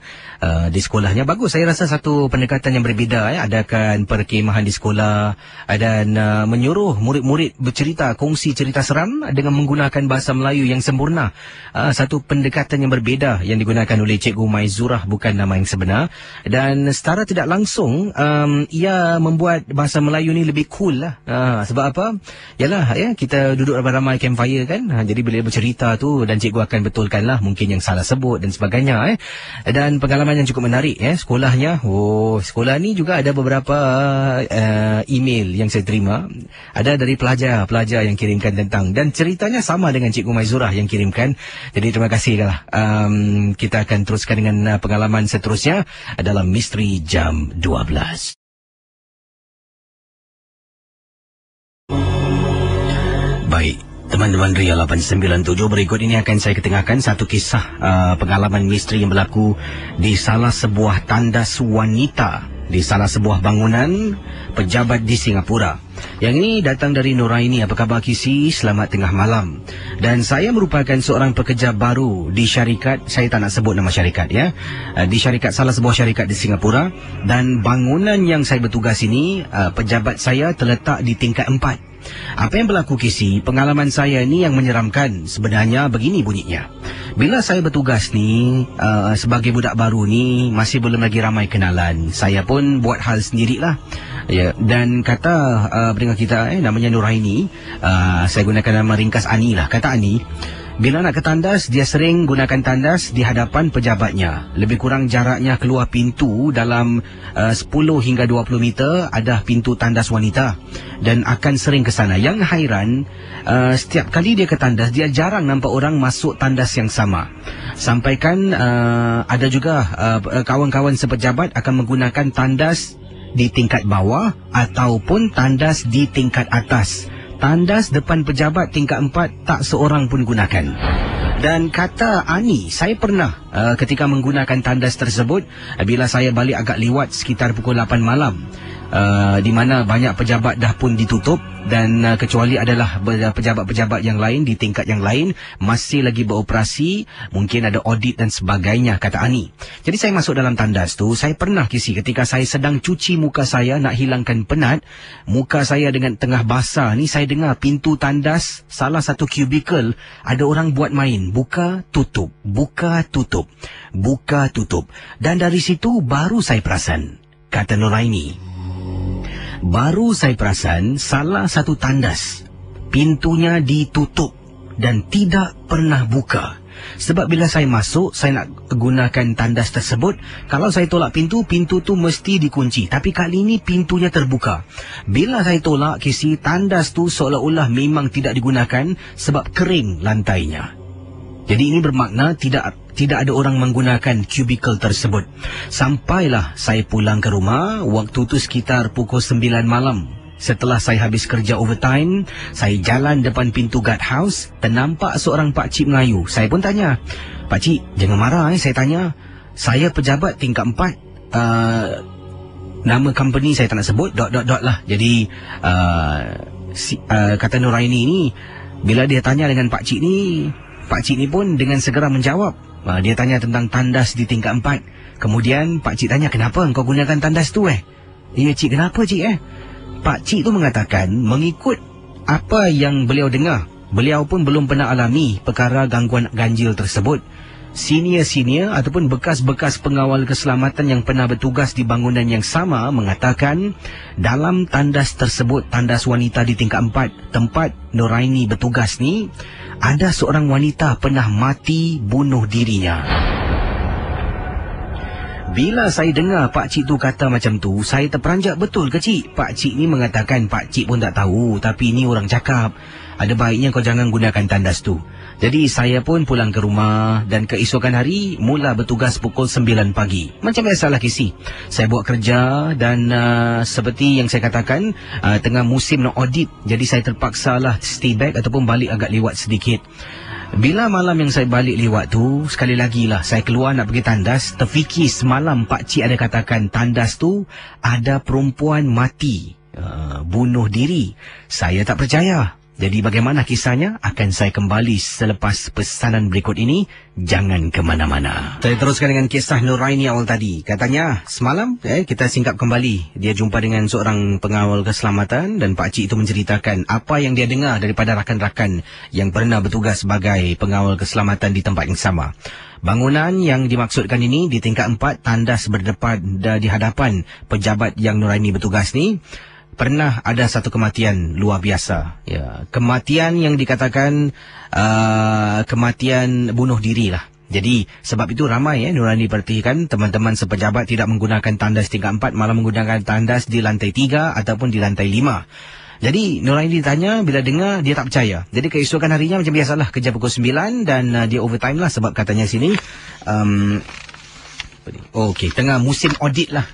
di sekolahnya. Bagus, saya rasa satu pendekatan yang berbeza. Adakan perkemahan di sekolah dan menyuruh murid-murid bercerita, kongsi cerita seram dengan menggunakan bahasa Melayu yang sempurna. Satu pendekatan yang berbeza yang digunakan oleh Cikgu Maizura, bukan nama yang sebenar. Dan secara tidak langsung ia membuat bahasa Melayu ni lebih cool lah. Sebab apa? Yalah, kita duduk ramai-ramai campfire kan. Jadi bila bercerita tu dan cikgu akan betulkanlah mungkin yang salah sebut dan sebagainya. Dan pengalaman yang cukup menarik sekolahnya. Sekolah ni juga ada beberapa email yang saya terima. Ada dari pelajar yang kirimkan tentang, dan ceritanya sama dengan Cikgu Maizura yang kirimkan. Jadi terima kasih lah. Kita akan teruskan dengan pengalaman seterusnya dalam Misteri Jam 12. Baik, teman-teman Ria 897, berikut ini akan saya ketengahkan satu kisah pengalaman misteri yang berlaku di salah sebuah tandas wanita, di salah sebuah bangunan pejabat di Singapura. Yang ini datang dari Nuraini. Apa khabar Kisi? Selamat tengah malam. Dan saya merupakan seorang pekerja baru di syarikat, saya tak nak sebut nama syarikat ya, di syarikat, salah sebuah syarikat di Singapura. Dan bangunan yang saya bertugas ini, pejabat saya terletak di tingkat 4. Apa yang berlaku Kisi, pengalaman saya ni yang menyeramkan. Sebenarnya begini bunyinya. Bila saya bertugas ni, sebagai budak baru ni, masih belum lagi ramai kenalan. Saya pun buat hal sendirilah. Ya, dan kata pendengar kita namanya Nuraini, saya gunakan nama ringkas Ani lah. Kata Ani, bila nak ke tandas, dia sering gunakan tandas di hadapan pejabatnya. Lebih kurang jaraknya keluar pintu dalam 10 hingga 20 meter ada pintu tandas wanita. Dan akan sering ke sana. Yang hairan, setiap kali dia ke tandas, dia jarang nampak orang masuk tandas yang sama. Sampaikan ada juga kawan-kawan sepejabat akan menggunakan tandas di tingkat bawah ataupun tandas di tingkat atas. Tandas depan pejabat tingkat 4 tak seorang pun gunakan. Dan kata Ani, saya pernah ketika menggunakan tandas tersebut, bila saya balik agak liwat sekitar pukul 8 malam, di mana banyak pejabat dah pun ditutup, dan kecuali adalah pejabat-pejabat yang lain di tingkat yang lain masih lagi beroperasi, mungkin ada audit dan sebagainya, kata Ani. Jadi saya masuk dalam tandas tu. Saya pernah Kisi, ketika saya sedang cuci muka saya nak hilangkan penat, muka saya dengan tengah basah ni, saya dengar pintu tandas salah satu cubicle ada orang buat main, buka tutup, buka tutup, buka tutup. Dan dari situ baru saya perasan, kata Nuraini, baru saya perasan salah satu tandas pintunya ditutup dan tidak pernah buka. Sebab bila saya masuk, saya nak gunakan tandas tersebut, kalau saya tolak pintu, pintu tu mesti dikunci. Tapi kali ini pintunya terbuka. Bila saya tolak Kisi, tandas tu seolah-olah memang tidak digunakan sebab kering lantainya. Jadi ini bermakna tidak ada orang menggunakan kubikel tersebut. Sampailah saya pulang ke rumah, waktu tu sekitar pukul 9 malam. Setelah saya habis kerja overtime, saya jalan depan pintu guard house, ternampak seorang pakcik Melayu. Saya pun tanya, "Pakcik, jangan marah saya tanya. Saya pejabat tingkat 4. Nama company saya tak nak sebut, ... lah." Jadi kata Nuraini ni, bila dia tanya dengan pakcik ni pun dengan segera menjawab. Dia tanya tentang tandas di tingkat 4. Kemudian pakcik tanya, "Kenapa engkau gunakan tandas tu?" "Ya cik, kenapa cik?" Pakcik tu mengatakan, mengikut apa yang beliau dengar, beliau pun belum pernah alami perkara gangguan ganjil tersebut. Senior-senior ataupun bekas-bekas pengawal keselamatan yang pernah bertugas di bangunan yang sama mengatakan dalam tandas tersebut, tandas wanita di tingkat 4, tempat Nuraini bertugas ni, ada seorang wanita pernah mati bunuh dirinya. Bila saya dengar pakcik tu kata macam tu, saya terperanjat, betul ke cik? Pakcik ni mengatakan pakcik pun tak tahu, tapi ni orang cakap, ada baiknya kau jangan gunakan tandas tu. Jadi saya pun pulang ke rumah dan keesokan hari mula bertugas pukul 9 pagi. Macam biasalah Kisi. Saya buat kerja dan seperti yang saya katakan, tengah musim nak audit. Jadi saya terpaksalah stay back ataupun balik agak lewat sedikit. Bila malam yang saya balik lewat tu, sekali lagi lah saya keluar nak pergi tandas, terfikir semalam pakcik ada katakan tandas tu ada perempuan mati, bunuh diri. Saya tak percaya. Jadi bagaimana kisahnya akan saya kembali selepas pesanan berikut ini. Jangan ke mana-mana. Saya teruskan dengan kisah Nuraini awal tadi. Katanya semalam kita singkap kembali. Dia jumpa dengan seorang pengawal keselamatan dan pakcik itu menceritakan apa yang dia dengar daripada rakan-rakan yang pernah bertugas sebagai pengawal keselamatan di tempat yang sama. Bangunan yang dimaksudkan ini di tingkat 4, tandas berdepan di hadapan pejabat yang Nuraini bertugas ni. Pernah ada satu kematian luar biasa. Ya, kematian yang dikatakan kematian bunuh diri lah. Jadi sebab itu ramai Nuraini perhatikan teman-teman sepejabat tidak menggunakan tandas tingkat 4, malah menggunakan tandas di lantai 3 ataupun di lantai 5. Jadi Nuraini ditanya, bila dengar dia tak percaya. Jadi keesokan harinya macam biasalah kerja pukul 9 dan dia overtime lah sebab katanya sini okey, tengah musim audit lah.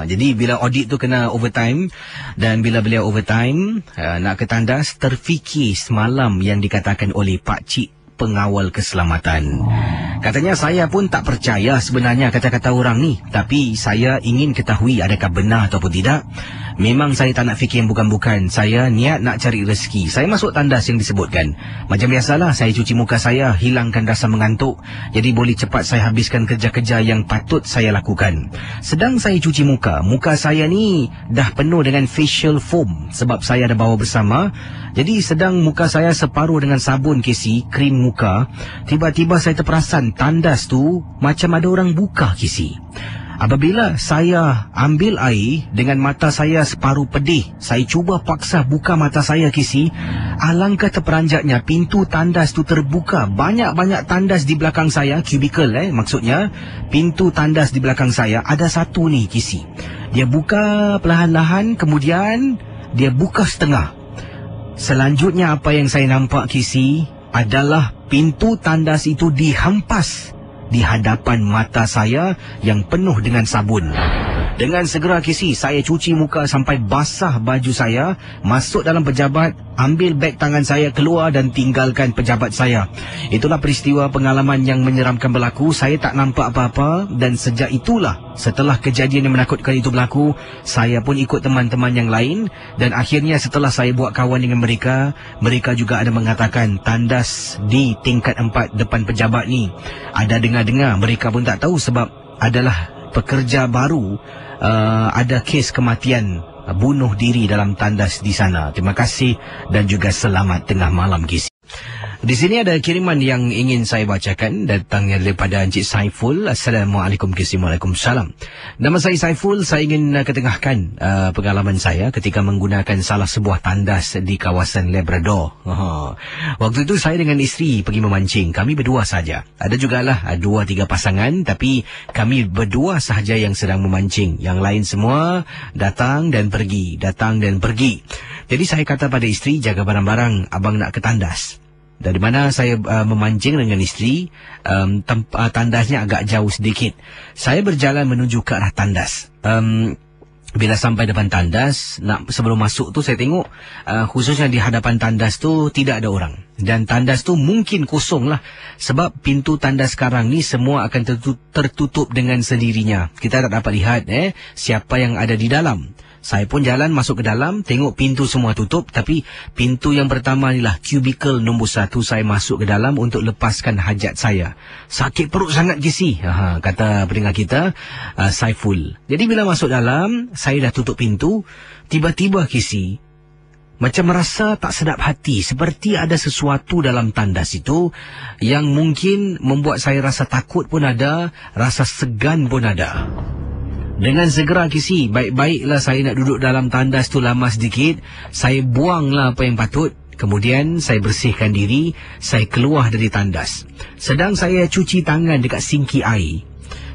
Jadi bila audit tu kena overtime, dan bila beliau overtime nak ke tandas, terfikir semalam yang dikatakan oleh pakcik pengawal keselamatan. Katanya saya pun tak percaya sebenarnya kata-kata orang ni, tapi saya ingin ketahui adakah benar ataupun tidak. Memang saya tak nak fikir yang bukan-bukan. Saya niat nak cari rezeki. Saya masuk tandas yang disebutkan. Macam biasalah, saya cuci muka saya, hilangkan rasa mengantuk. Jadi boleh cepat saya habiskan kerja-kerja yang patut saya lakukan. Sedang saya cuci muka, muka saya ni dah penuh dengan facial foam sebab saya ada bawa bersama. Jadi sedang muka saya separuh dengan sabun Casey, krim muka, tiba-tiba saya terperasan tandas tu macam ada orang buka, Casey. Apabila saya ambil air dengan mata saya separuh pedih, saya cuba paksa buka mata saya, Casey. Alangkah terperanjatnya, pintu tandas tu terbuka. Banyak-banyak tandas di belakang saya, cubicle maksudnya. Pintu tandas di belakang saya, ada satu ni, Casey. Dia buka perlahan-lahan, kemudian dia buka setengah. Selanjutnya apa yang saya nampak, Casey, adalah pintu tandas itu dihempas di hadapan mata saya yang penuh dengan sabun. Dengan segera, Casey, saya cuci muka sampai basah baju saya, masuk dalam pejabat, ambil beg tangan saya keluar dan tinggalkan pejabat saya. Itulah peristiwa pengalaman yang menyeramkan berlaku. Saya tak nampak apa-apa dan sejak itulah, setelah kejadian yang menakutkan itu berlaku, saya pun ikut teman-teman yang lain dan akhirnya setelah saya buat kawan dengan mereka, mereka juga ada mengatakan tandas di tingkat 4 depan pejabat ni ada dengar-dengar. Mereka pun tak tahu sebab adalah pekerja baru, ada kes kematian bunuh diri dalam tandas di sana. Terima kasih dan juga selamat tengah malam, Casey. Di sini ada kiriman yang ingin saya bacakan, datangnya daripada Encik Saiful. Assalamualaikum, Casey. Waalaikumsalam. Nama saya Saiful. Saya ingin ketengahkan pengalaman saya ketika menggunakan salah sebuah tandas di kawasan Labrador. Waktu itu saya dengan isteri pergi memancing. Kami berdua saja. Ada jugalah 2-3 pasangan, tapi kami berdua sahaja yang sedang memancing. Yang lain semua datang dan pergi, datang dan pergi. Jadi saya kata pada isteri, jaga barang-barang, abang nak ke tandas. Dari mana saya memancing dengan isteri, tandasnya agak jauh sedikit. Saya berjalan menuju ke arah tandas. Bila sampai depan tandas, sebelum masuk tu saya tengok, khususnya di hadapan tandas tu tidak ada orang. Dan tandas tu mungkin kosong lah. Sebab pintu tandas sekarang ni semua akan tertutup dengan sendirinya. Kita tak dapat lihat siapa yang ada di dalam. Saya pun jalan masuk ke dalam, tengok pintu semua tutup. Tapi pintu yang pertama ni lah, cubicle nombor 1, saya masuk ke dalam untuk lepaskan hajat saya. Sakit perut sangat, Casey, kata pendengar kita, Saiful. Jadi bila masuk dalam, saya dah tutup pintu. Tiba-tiba, Casey, macam merasa tak sedap hati, seperti ada sesuatu dalam tandas itu yang mungkin membuat saya rasa takut pun ada, rasa segan pun ada. Dengan segera, Casey, baik-baiklah saya nak duduk dalam tandas tu lama sedikit. Saya buanglah apa yang patut. Kemudian saya bersihkan diri, saya keluar dari tandas. Sedang saya cuci tangan dekat sinki air,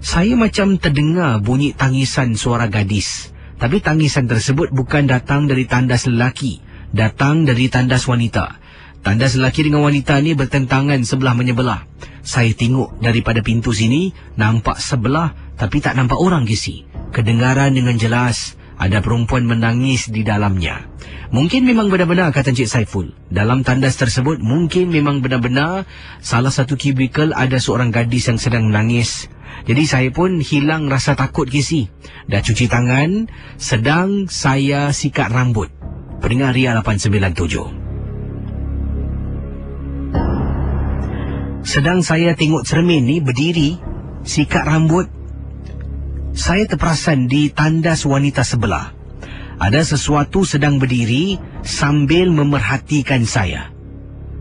saya macam terdengar bunyi tangisan suara gadis. Tapi tangisan tersebut bukan datang dari tandas lelaki, datang dari tandas wanita. Tandas lelaki dengan wanita ni bertentangan sebelah menyebelah. Saya tengok daripada pintu sini, nampak sebelah tapi tak nampak orang, Casey. Kedengaran dengan jelas ada perempuan menangis di dalamnya. Mungkin memang benar-benar, kata Encik Saiful, dalam tandas tersebut mungkin memang benar-benar salah satu kubikel ada seorang gadis yang sedang menangis. Jadi saya pun hilang rasa takut, Casey. Dah cuci tangan, sedang saya sikat rambut. Pendengar Ria 897. Sedang saya tengok cermin ni, berdiri, sikat rambut, saya terperasan di tandas wanita sebelah. Ada sesuatu sedang berdiri sambil memerhatikan saya.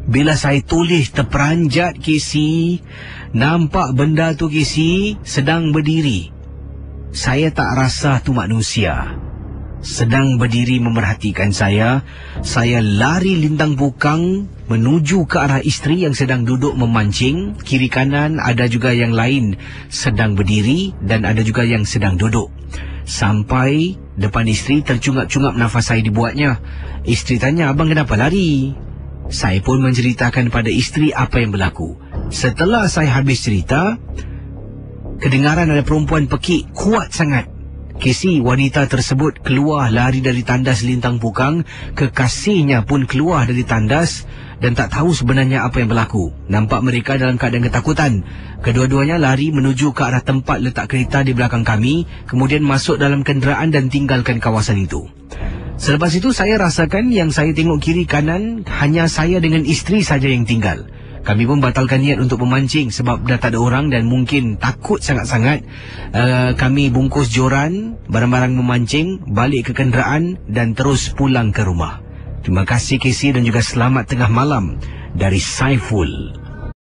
Bila saya toleh terperanjat, Casey, nampak benda tu, Casey, sedang berdiri. Saya tak rasa tu manusia. Sedang berdiri memerhatikan saya lari lintang bukang menuju ke arah isteri yang sedang duduk memancing. Kiri kanan ada juga yang lain sedang berdiri dan ada juga yang sedang duduk. Sampai depan isteri, tercungap-cungap nafas saya dibuatnya. Isteri tanya, abang kenapa lari? Saya pun menceritakan pada isteri apa yang berlaku. Setelah saya habis cerita, kedengaran ada perempuan pekik kuat sangat. Casey, wanita tersebut keluar lari dari tandas lintang bukang. Kekasihnya pun keluar dari tandas dan tak tahu sebenarnya apa yang berlaku. Nampak mereka dalam keadaan ketakutan. Kedua-duanya lari menuju ke arah tempat letak kereta di belakang kami, kemudian masuk dalam kenderaan dan tinggalkan kawasan itu. Selepas itu saya rasakan yang saya tengok kiri kanan hanya saya dengan isteri saja yang tinggal. Kami pun batalkan niat untuk memancing sebab dah tak ada orang dan mungkin takut sangat-sangat. Kami bungkus joran, barang-barang memancing, balik ke kenderaan dan terus pulang ke rumah. Terima kasih Casey dan juga selamat tengah malam dari Saiful.